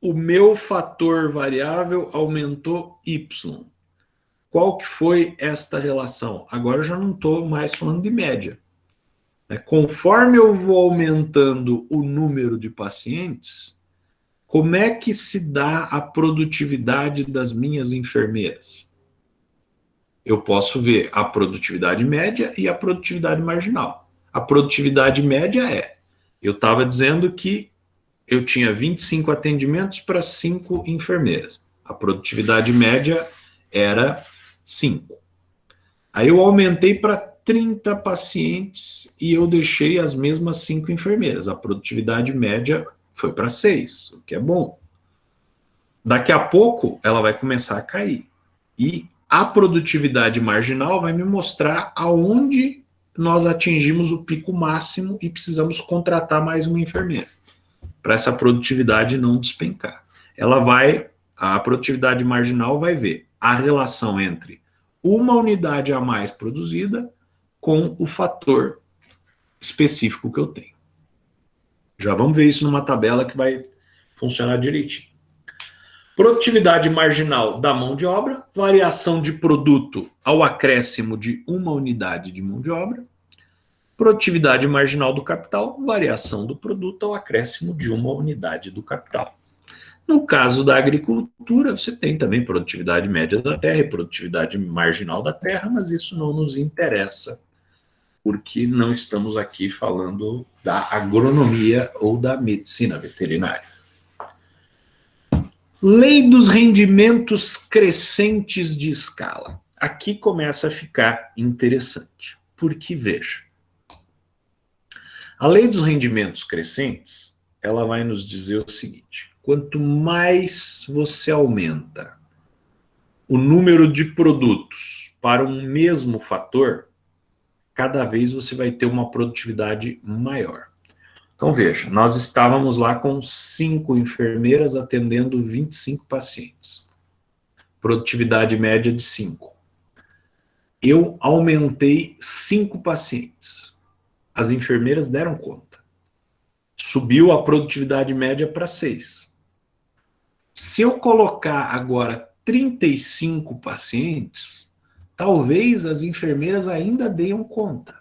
o meu fator variável aumentou Y. Qual que foi esta relação? Agora eu já não estou mais falando de média. Conforme eu vou aumentando o número de pacientes, como é que se dá a produtividade das minhas enfermeiras? Eu posso ver a produtividade média e a produtividade marginal. A produtividade média eu estava dizendo que eu tinha 25 atendimentos para 5 enfermeiras. A produtividade média era 5. Aí eu aumentei para 30 pacientes e eu deixei as mesmas 5 enfermeiras. A produtividade média foi para 6, o que é bom. Daqui a pouco ela vai começar a cair. E a produtividade marginal vai me mostrar aonde nós atingimos o pico máximo e precisamos contratar mais uma enfermeira para essa produtividade não despencar. A produtividade marginal vai ver a relação entre uma unidade a mais produzida com o fator específico que eu tenho. Já vamos ver isso numa tabela que vai funcionar direitinho. Produtividade marginal da mão de obra, variação de produto ao acréscimo de uma unidade de mão de obra, produtividade marginal do capital, variação do produto ao acréscimo de uma unidade do capital. No caso da agricultura, você tem também produtividade média da terra e produtividade marginal da terra, mas isso não nos interessa, porque não estamos aqui falando da agronomia ou da medicina veterinária. Lei dos rendimentos crescentes de escala. Aqui começa a ficar interessante, porque veja, a lei dos rendimentos crescentes, ela vai nos dizer o seguinte: quanto mais você aumenta o número de produtos para um mesmo fator, cada vez você vai ter uma produtividade maior. Então veja, nós estávamos lá com 5 enfermeiras atendendo 25 pacientes. Produtividade média de 5. Eu aumentei 5 pacientes. As enfermeiras deram conta. Subiu a produtividade média para 6. Se eu colocar agora 35 pacientes, talvez as enfermeiras ainda deem conta.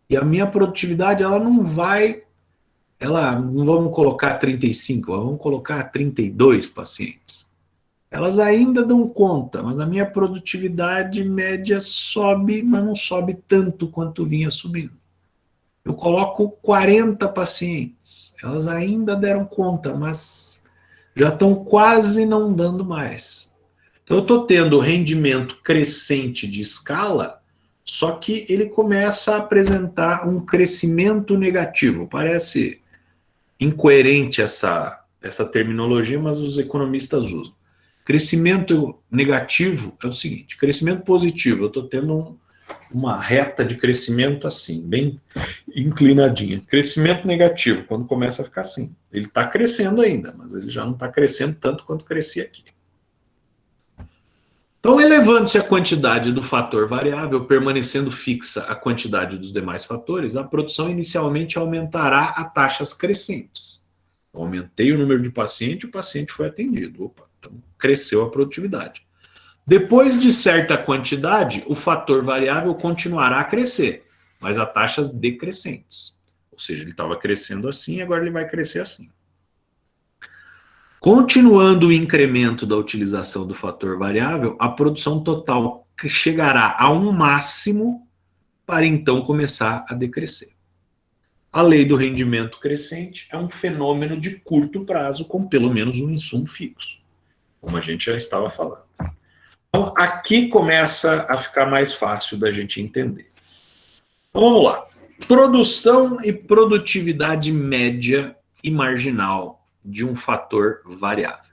E a minha produtividade, ela não vamos colocar 35, vamos colocar 32 pacientes. Elas ainda dão conta, mas a minha produtividade média sobe, mas não sobe tanto quanto vinha subindo. Eu coloco 40 pacientes, elas ainda deram conta, mas já estão quase não dando mais. Então eu estou tendo rendimento crescente de escala, só que ele começa a apresentar um crescimento negativo. Parece incoerente essa terminologia, mas os economistas usam. Crescimento negativo é o seguinte: crescimento positivo, eu estou tendo uma reta de crescimento assim, bem inclinadinha. Crescimento negativo, quando começa a ficar assim. Ele está crescendo ainda, mas ele já não está crescendo tanto quanto crescia aqui. Então, elevando-se a quantidade do fator variável, permanecendo fixa a quantidade dos demais fatores, a produção inicialmente aumentará a taxas crescentes. Eu aumentei o número de pacientes, o paciente foi atendido. Opa, então cresceu a produtividade. Depois de certa quantidade, o fator variável continuará a crescer, mas a taxas decrescentes. Ou seja, ele estava crescendo assim, agora ele vai crescer assim. Continuando o incremento da utilização do fator variável, a produção total chegará a um máximo para então começar a decrescer. A lei do rendimento crescente é um fenômeno de curto prazo com pelo menos um insumo fixo, como a gente já estava falando. Então, aqui começa a ficar mais fácil da gente entender. Então, vamos lá. Produção e produtividade média e marginal de um fator variável.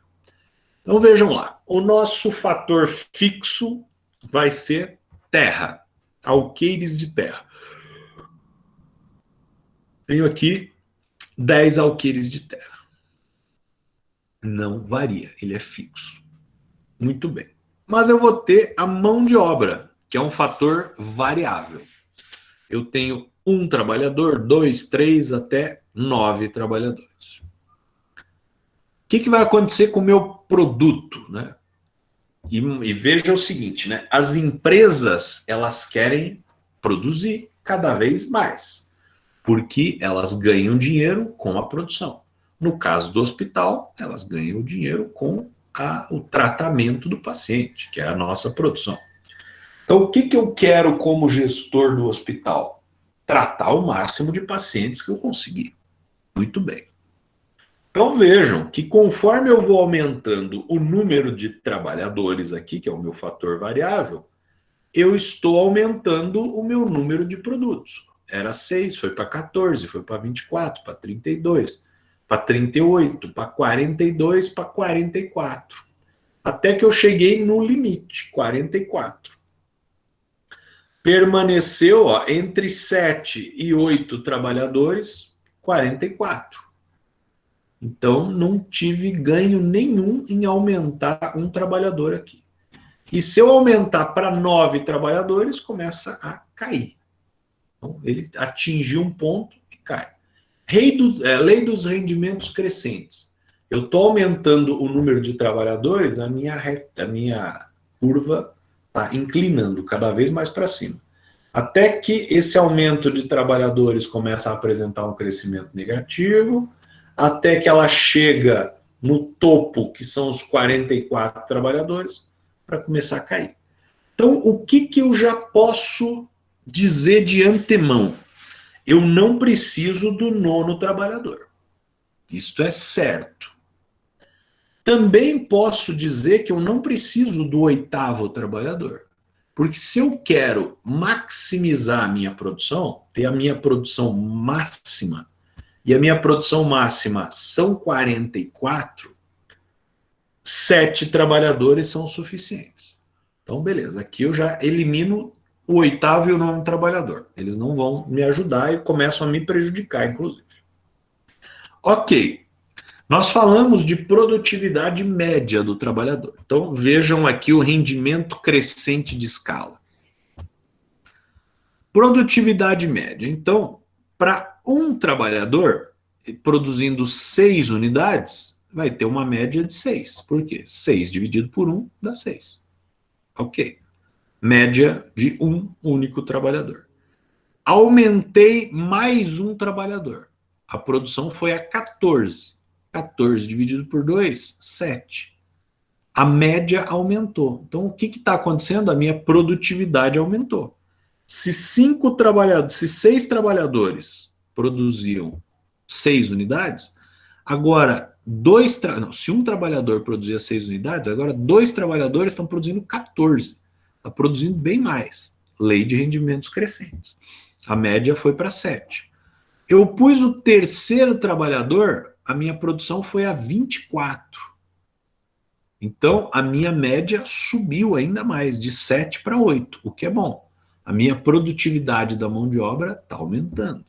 Então, vejam lá. O nosso fator fixo vai ser terra, alqueires de terra. Tenho aqui 10 alqueires de terra. Não varia, ele é fixo. Muito bem. Mas eu vou ter a mão de obra, que é um fator variável. Eu tenho 1 trabalhador, 2, 3, até 9 trabalhadores. O que vai acontecer com o meu produto, né? E veja o seguinte, né? As empresas, elas querem produzir cada vez mais, porque elas ganham dinheiro com a produção. No caso do hospital, elas ganham dinheiro com o tratamento do paciente, que é a nossa produção. Então, o que eu quero como gestor do hospital? Tratar o máximo de pacientes que eu conseguir. Muito bem. Então vejam que conforme eu vou aumentando o número de trabalhadores aqui, que é o meu fator variável, eu estou aumentando o meu número de produtos. Era 6, foi para 14, foi para 24, para 32, para 38, para 42, para 44. Até que eu cheguei no limite, 44. Permaneceu entre 7 e 8 trabalhadores, 44. Então, não tive ganho nenhum em aumentar um trabalhador aqui. E se eu aumentar para 9 trabalhadores, começa a cair. Então, ele atingiu um ponto e cai. Lei dos rendimentos crescentes. Eu estou aumentando o número de trabalhadores, a minha curva está inclinando cada vez mais para cima. Até que esse aumento de trabalhadores começa a apresentar um crescimento negativo, até que ela chega no topo, que são os 44 trabalhadores, para começar a cair. Então, o que eu já posso dizer de antemão? Eu não preciso do 9º trabalhador. Isto é certo. Também posso dizer que eu não preciso do 8º trabalhador. Porque se eu quero maximizar a minha produção, ter a minha produção máxima, e a minha produção máxima são 44, 7 trabalhadores são suficientes. Então, beleza, aqui eu já elimino o 8º e o 9º trabalhador. Eles não vão me ajudar e começam a me prejudicar, inclusive. Ok, nós falamos de produtividade média do trabalhador. Então, vejam aqui o rendimento crescente de escala. Produtividade média. Então, para um trabalhador produzindo 6 unidades, vai ter uma média de 6. Por quê? 6 dividido por 1 dá 6. Ok. Média de um único trabalhador. Aumentei mais um trabalhador. A produção foi a 14. 14 dividido por 2, 7. A média aumentou. Então, o que está acontecendo? A minha produtividade aumentou. Se 6 trabalhadores produziam 6 unidades, agora se um trabalhador produzia 6 unidades, agora 2 trabalhadores estão produzindo 14. Está produzindo bem mais. Lei de rendimentos crescentes. A média foi para 7. Eu pus o 3º trabalhador, a minha produção foi a 24. Então, a minha média subiu ainda mais, de 7 para 8, o que é bom. A minha produtividade da mão de obra está aumentando.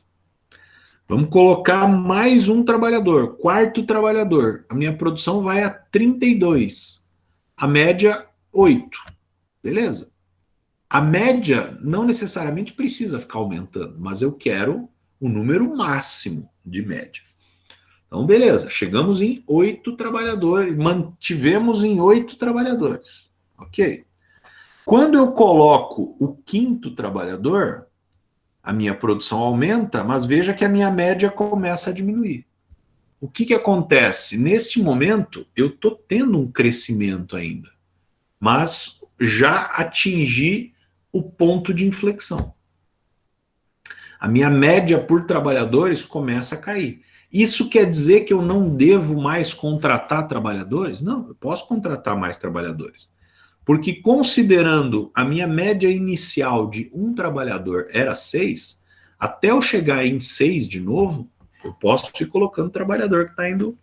Vamos colocar mais um trabalhador, 4º trabalhador. A minha produção vai a 32. A média, 8. Beleza? A média não necessariamente precisa ficar aumentando, mas eu quero o número máximo de média. Então, beleza, chegamos em 8 trabalhadores, mantivemos em 8 trabalhadores. Ok? Quando eu coloco o 5º trabalhador, a minha produção aumenta, mas veja que a minha média começa a diminuir. O que acontece? Neste momento, eu estou tendo um crescimento ainda, mas já atingi o ponto de inflexão. A minha média por trabalhadores começa a cair. Isso quer dizer que eu não devo mais contratar trabalhadores? Não, eu posso contratar mais trabalhadores. Porque considerando a minha média inicial de um trabalhador era 6, até eu chegar em 6 de novo, eu posso ir colocando trabalhador que está indo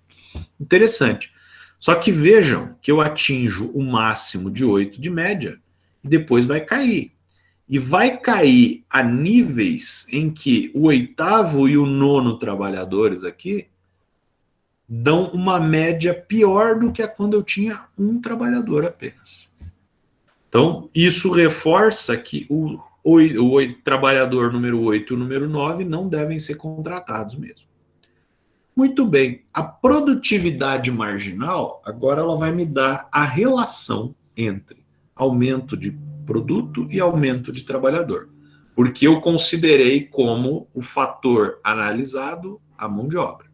interessante. Só que vejam que eu atinjo o máximo de 8 de média e depois vai cair. E vai cair a níveis em que o 8º e o 9º trabalhadores aqui dão uma média pior do que a quando eu tinha um trabalhador apenas. Então, isso reforça que o trabalhador número 8 e o número 9 não devem ser contratados mesmo. Muito bem, a produtividade marginal, agora ela vai me dar a relação entre aumento de produto e aumento de trabalhador, porque eu considerei como o fator analisado a mão de obra.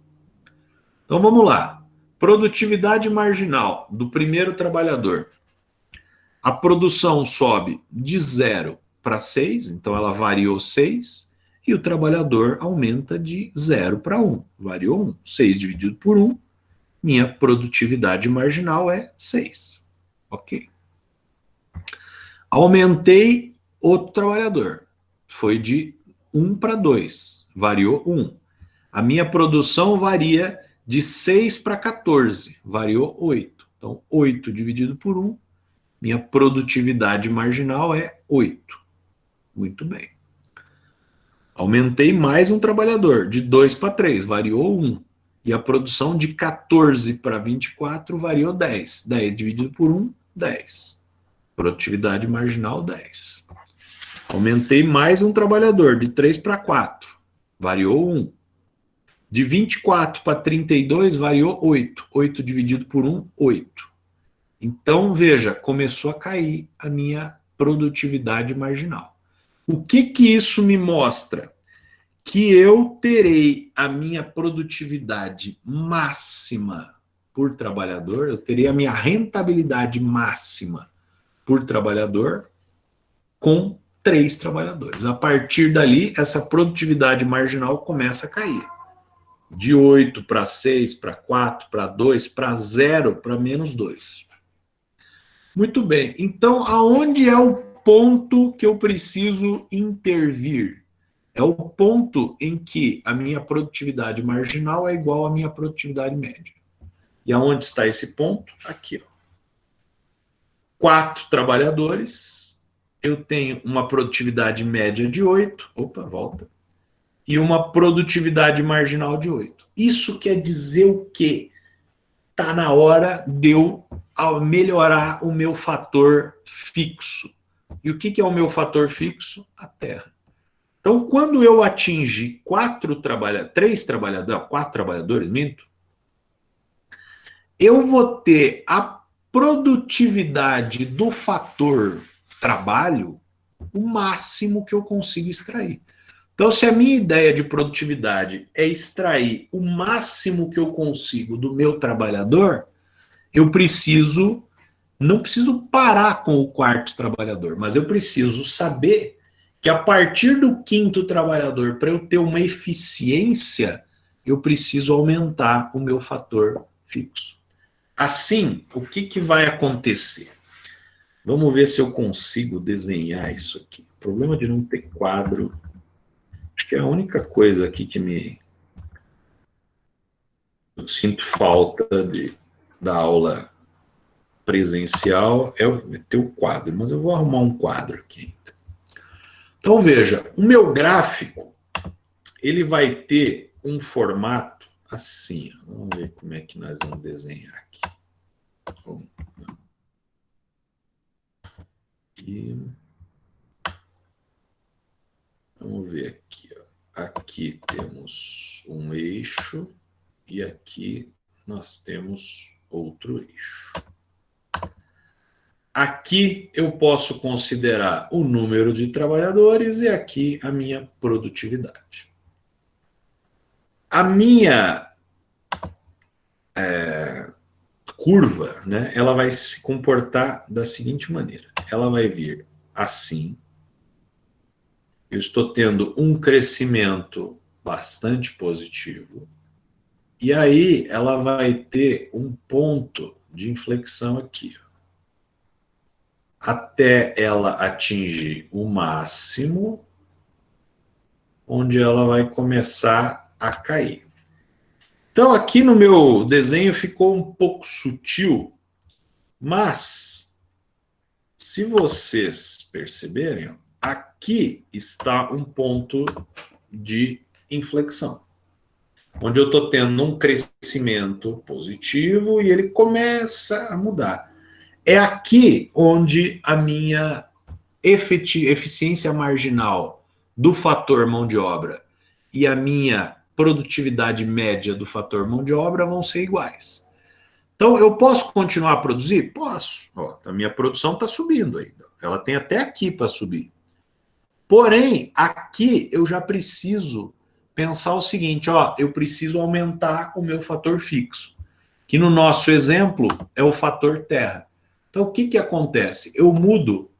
Então vamos lá, produtividade marginal do primeiro trabalhador. A produção sobe de 0 para 6, então ela variou 6, e o trabalhador aumenta de 0 para 1, variou 1. 6 dividido por 1, minha produtividade marginal é 6. Ok. Aumentei outro trabalhador, foi de 1 para 2, variou 1. A minha produção varia de 6 para 14, variou 8. Então, 8 dividido por 1, minha produtividade marginal é 8. Muito bem. Aumentei mais um trabalhador, de 2 para 3, variou 1. E a produção de 14 para 24 variou 10. 10 dividido por 1, 10. Produtividade marginal, 10. Aumentei mais um trabalhador, de 3 para 4, variou 1. De 24 para 32, variou 8. 8 dividido por 1, 8. Então, veja, começou a cair a minha produtividade marginal. O que isso me mostra? Que eu terei a minha produtividade máxima por trabalhador, eu terei a minha rentabilidade máxima por trabalhador com 3 trabalhadores. A partir dali, essa produtividade marginal começa a cair. De 8 para 6, para 4, para 2, para 0, para menos 2. Muito bem. Então, aonde é o ponto que eu preciso intervir? É o ponto em que a minha produtividade marginal é igual à minha produtividade média. E aonde está esse ponto? Aqui, ó. 4 trabalhadores, eu tenho uma produtividade média de 8, opa, volta, e uma produtividade marginal de 8. Isso quer dizer o quê? Está na hora de eu melhorar o meu fator fixo. E o que é o meu fator fixo? A terra. Então, quando eu atingir 4 trabalhadores, minto, eu vou ter a produtividade do fator trabalho o máximo que eu consigo extrair. Então, se a minha ideia de produtividade é extrair o máximo que eu consigo do meu trabalhador, eu não preciso parar com o 4º trabalhador, mas eu preciso saber que a partir do 5º trabalhador, para eu ter uma eficiência, eu preciso aumentar o meu fator fixo. Assim, o que vai acontecer? Vamos ver se eu consigo desenhar isso aqui. O problema de não ter quadro, acho que é a única coisa aqui que eu sinto falta da aula presencial é ter o quadro, mas eu vou arrumar um quadro aqui. Então, veja, o meu gráfico, ele vai ter um formato assim. Vamos ver como é que nós vamos desenhar aqui. Vamos ver aqui. Ó. Aqui temos um eixo e aqui nós temos outro eixo. Aqui eu posso considerar o número de trabalhadores e aqui a minha produtividade. A minha curva, né, ela vai se comportar da seguinte maneira. Ela vai vir assim. Eu estou tendo um crescimento bastante positivo. E aí ela vai ter um ponto de inflexão aqui, ó, até ela atingir o máximo, onde ela vai começar a cair. Então, aqui no meu desenho ficou um pouco sutil, mas, se vocês perceberem, aqui está um ponto de inflexão, onde eu estou tendo um crescimento positivo e ele começa a mudar. É aqui onde a minha eficiência marginal do fator mão de obra e a minha produtividade média do fator mão de obra vão ser iguais. Então, eu posso continuar a produzir? Posso. Ó, a minha produção está subindo ainda. Ela tem até aqui para subir. Porém, aqui eu já preciso pensar o seguinte, ó, eu preciso aumentar o meu fator fixo, que no nosso exemplo é o fator terra. Então, o que que acontece? Eu mudo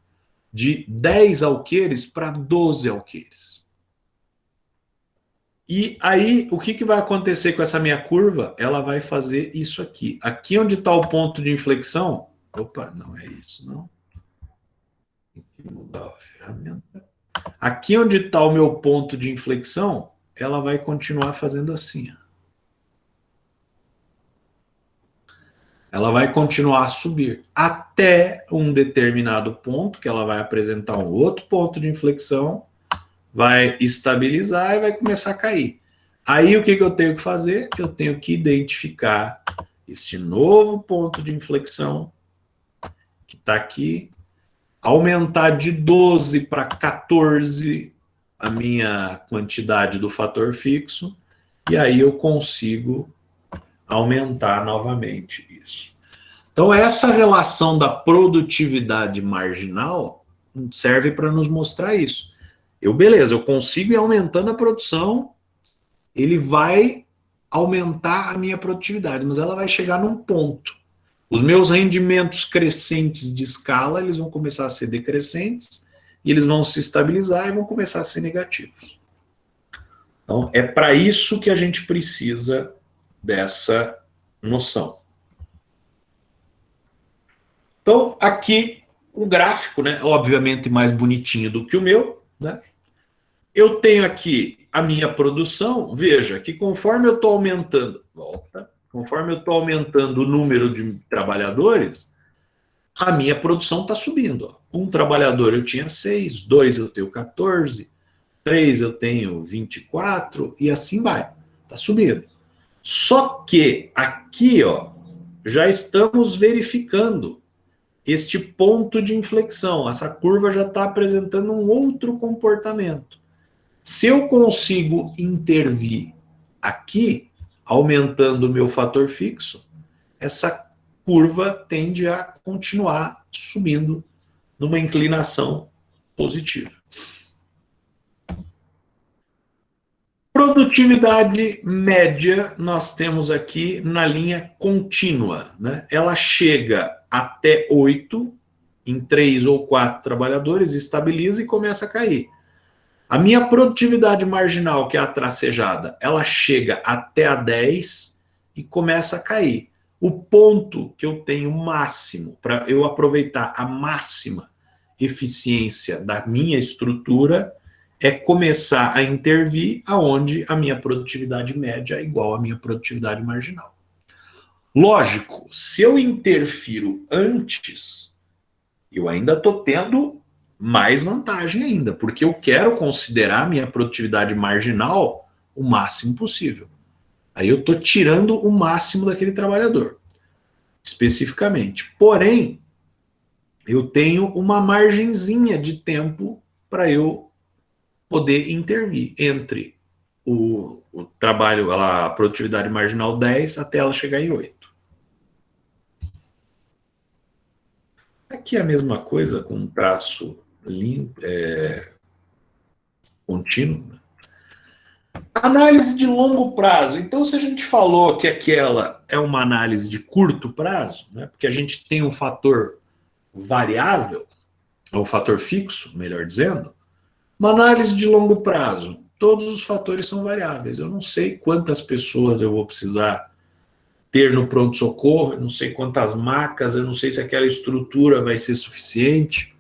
de 10 alqueires para 12 alqueires. E aí, o que que vai acontecer com essa minha curva? Ela vai fazer isso aqui. Aqui onde está o ponto de inflexão... Opa, não é isso, não. Tem que mudar a ferramenta. Aqui onde está o meu ponto de inflexão, ela vai continuar fazendo assim. Ela vai continuar a subir até um determinado ponto, que ela vai apresentar um outro ponto de inflexão, vai estabilizar e vai começar a cair. Aí o que que eu tenho que fazer? Eu tenho que identificar este novo ponto de inflexão, que está aqui, aumentar de 12 para 14 a minha quantidade do fator fixo, e aí eu consigo aumentar novamente isso. Então, essa relação da produtividade marginal serve para nos mostrar isso. Beleza, eu consigo ir aumentando a produção, ele vai aumentar a minha produtividade, mas ela vai chegar num ponto. Os meus rendimentos crescentes de escala, eles vão começar a ser decrescentes, e eles vão se estabilizar e vão começar a ser negativos. Então, é para isso que a gente precisa dessa noção. Então, aqui, um gráfico, né, obviamente mais bonitinho do que o meu, né? Eu tenho aqui a minha produção, veja que conforme eu estou aumentando, conforme eu estou aumentando o número de trabalhadores, a minha produção está subindo. Ó. Um trabalhador eu tinha 6, 2 eu tenho 14, 3 eu tenho 24, e assim vai. Está subindo. Só que aqui, ó, já estamos verificando este ponto de inflexão. Essa curva já está apresentando um outro comportamento. Se eu consigo intervir aqui, aumentando o meu fator fixo, essa curva tende a continuar subindo numa inclinação positiva. Produtividade média nós temos aqui na linha contínua, né? Ela chega até 8 em 3 ou 4 trabalhadores, estabiliza e começa a cair. A minha produtividade marginal, que é a tracejada, ela chega até a 10 e começa a cair. O ponto que eu tenho máximo para eu aproveitar a máxima eficiência da minha estrutura é começar a intervir aonde a minha produtividade média é igual à minha produtividade marginal. Lógico, se eu interfiro antes, eu ainda estou tendo mais vantagem ainda, porque eu quero considerar a minha produtividade marginal o máximo possível. Aí eu estou tirando o máximo daquele trabalhador, especificamente. Porém, eu tenho uma margenzinha de tempo para eu poder intervir entre o trabalho, a produtividade marginal 10 até ela chegar em 8. Aqui é a mesma coisa com um traço contínuo. Análise de longo prazo. Então, se a gente falou que aquela é uma análise de curto prazo, né, porque a gente tem um fator variável, ou fator fixo, melhor dizendo, uma análise de longo prazo, todos os fatores são variáveis. Eu não sei quantas pessoas eu vou precisar ter no pronto-socorro, eu não sei quantas macas, eu não sei se aquela estrutura vai ser suficiente.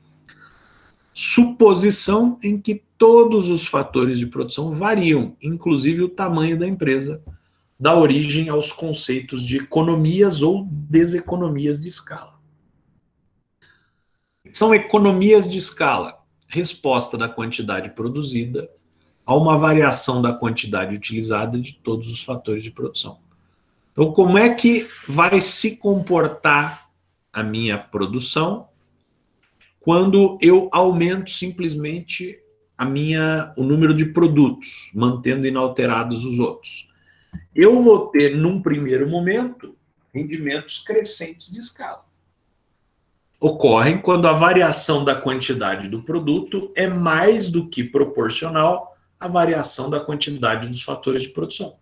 Suposição em que todos os fatores de produção variam, inclusive o tamanho da empresa, dá origem aos conceitos de economias ou deseconomias de escala. São economias de escala, resposta da quantidade produzida a uma variação da quantidade utilizada de todos os fatores de produção. Então, como é que vai se comportar a minha produção quando eu aumento simplesmente o número de produtos, mantendo inalterados os outros. Eu vou ter, num primeiro momento, rendimentos crescentes de escala. Ocorrem quando a variação da quantidade do produto é mais do que proporcional à variação da quantidade dos fatores de produção.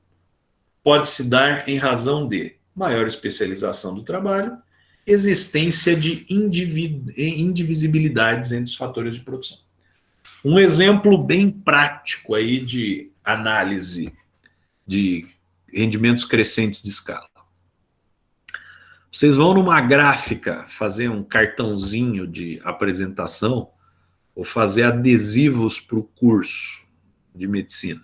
Pode-se dar em razão de maior especialização do trabalho, existência de indivisibilidades entre os fatores de produção. Um exemplo bem prático aí de análise de rendimentos crescentes de escala. Vocês vão numa gráfica fazer um cartãozinho de apresentação ou fazer adesivos para o curso de medicina.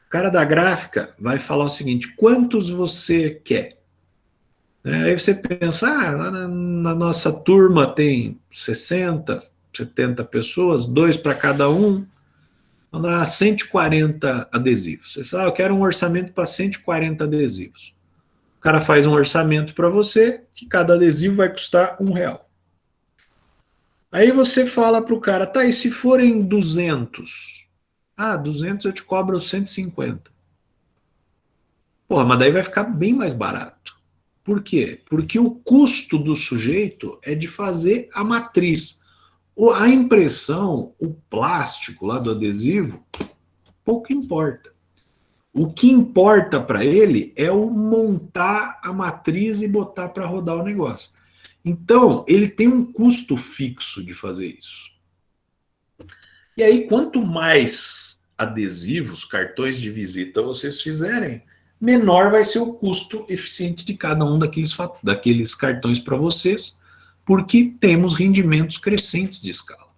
O cara da gráfica vai falar o seguinte: quantos você quer? Aí você pensa, na nossa turma tem 60, 70 pessoas, 2 para cada um, vão dar 140 adesivos. Você fala, eu quero um orçamento para 140 adesivos. O cara faz um orçamento para você, que cada adesivo vai custar R$1. Aí você fala para o cara, tá, e se forem 200? 200 eu te cobro 150. Porra, mas daí vai ficar bem mais barato. Por quê? Porque o custo do sujeito é de fazer a matriz. A impressão, o plástico lá do adesivo, pouco importa. O que importa para ele é o montar a matriz e botar para rodar o negócio. Então, ele tem um custo fixo de fazer isso. E aí, quanto mais adesivos, cartões de visita vocês fizerem, menor vai ser o custo eficiente de cada um daqueles cartões para vocês, porque temos rendimentos crescentes de escala.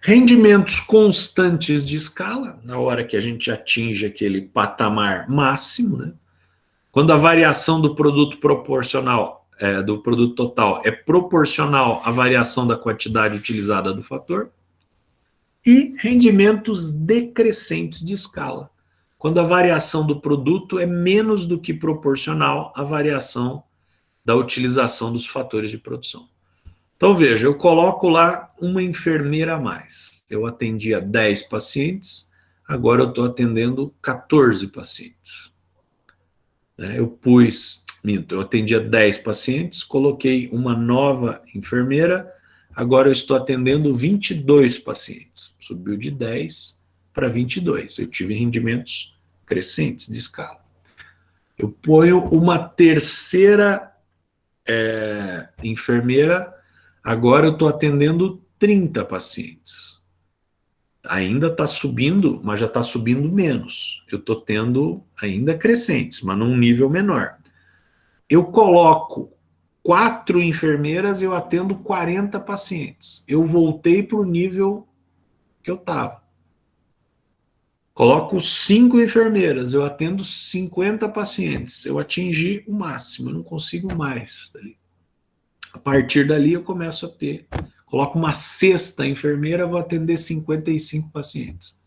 Rendimentos constantes de escala, na hora que a gente atinge aquele patamar máximo, né? Quando a variação do produto do produto total é proporcional à variação da quantidade utilizada do fator. E rendimentos decrescentes de escala, quando a variação do produto é menos do que proporcional à variação da utilização dos fatores de produção. Então, veja, eu coloco lá uma enfermeira a mais. Eu atendia 10 pacientes, agora eu estou atendendo 14 pacientes. Eu atendia 10 pacientes, coloquei uma nova enfermeira, agora eu estou atendendo 22 pacientes. Subiu de 10 para 22. Eu tive rendimentos crescentes de escala. Eu ponho uma terceira enfermeira, agora eu estou atendendo 30 pacientes. Ainda está subindo, mas já está subindo menos. Eu estou tendo ainda crescentes, mas num nível menor. Eu coloco 4 enfermeiras, eu atendo 40 pacientes. Eu voltei para o nível que eu estava. Coloco 5 enfermeiras, eu atendo 50 pacientes. Eu atingi o máximo, eu não consigo mais dali. A partir dali eu começo a ter. Coloco uma sexta enfermeira, vou atender 55 pacientes.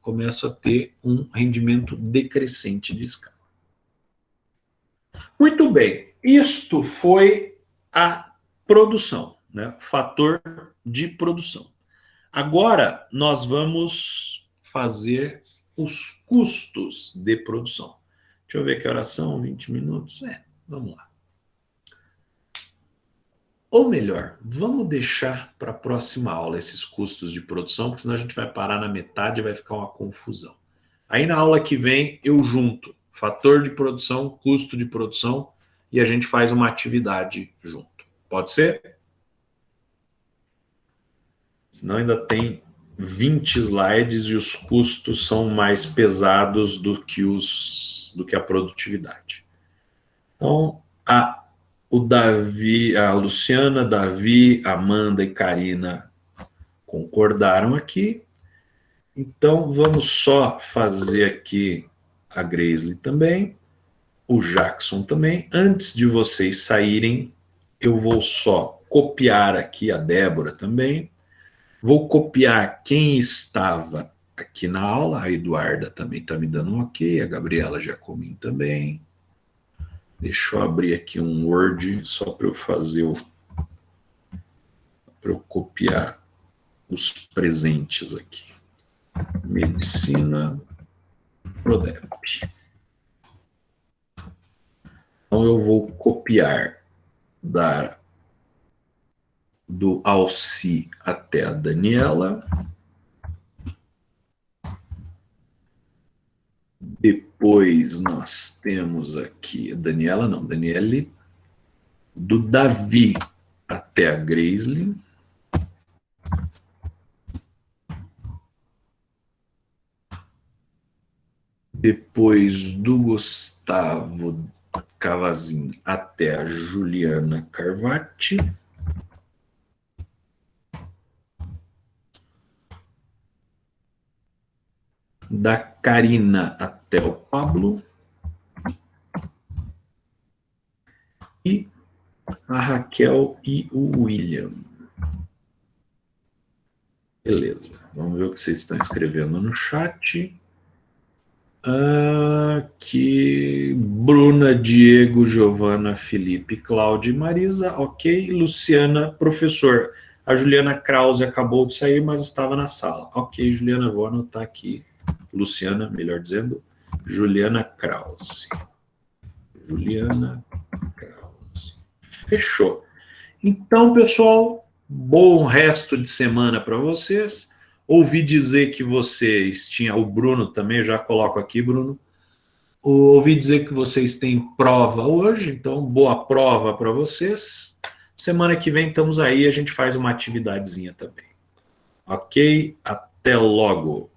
Começo a ter um rendimento decrescente de escala. Muito bem, isto foi a produção, né? Fator de produção. Agora nós vamos fazer os custos de produção. Deixa eu ver que horas são, 20 minutos? Vamos lá. Ou melhor, vamos deixar para a próxima aula esses custos de produção, porque senão a gente vai parar na metade e vai ficar uma confusão. Aí na aula que vem eu junto fator de produção, custo de produção, e a gente faz uma atividade junto. Pode ser? Senão ainda tem 20 slides e os custos são mais pesados do que a produtividade. Então, o Davi, a Luciana, Davi, Amanda e Karina concordaram aqui. Então, vamos só fazer aqui a Grace também, o Jackson também. Antes de vocês saírem, eu vou só copiar aqui a Débora também. Vou copiar quem estava aqui na aula. A Eduarda também está me dando um ok, a Gabriela Giacomin também. Deixa eu abrir aqui um Word só para eu fazer para eu copiar os presentes aqui. Medicina Prodep. Então eu vou copiar do Alci até a Daniela. Depois nós temos aqui a Daniela, não, Daniele. Do Davi até a Gracelyn. Depois do Gustavo Cavazin até a Juliana Carvati. Da Karina até o Pablo. E a Raquel e o William. Beleza, vamos ver o que vocês estão escrevendo no chat. Aqui, Bruna, Diego, Giovana, Felipe, Cláudia e Marisa, ok. Luciana, professor. A Juliana Krause acabou de sair, mas estava na sala. Ok, Juliana, vou anotar aqui. Luciana, melhor dizendo, Juliana Krause. Juliana Krause. Fechou. Então, pessoal, bom resto de semana para vocês. Ouvi dizer que vocês tinham, o Bruno também, já coloco aqui, Bruno. Ouvi dizer que vocês têm prova hoje, então boa prova para vocês. Semana que vem estamos aí, a gente faz uma atividadezinha também. Ok? Até logo.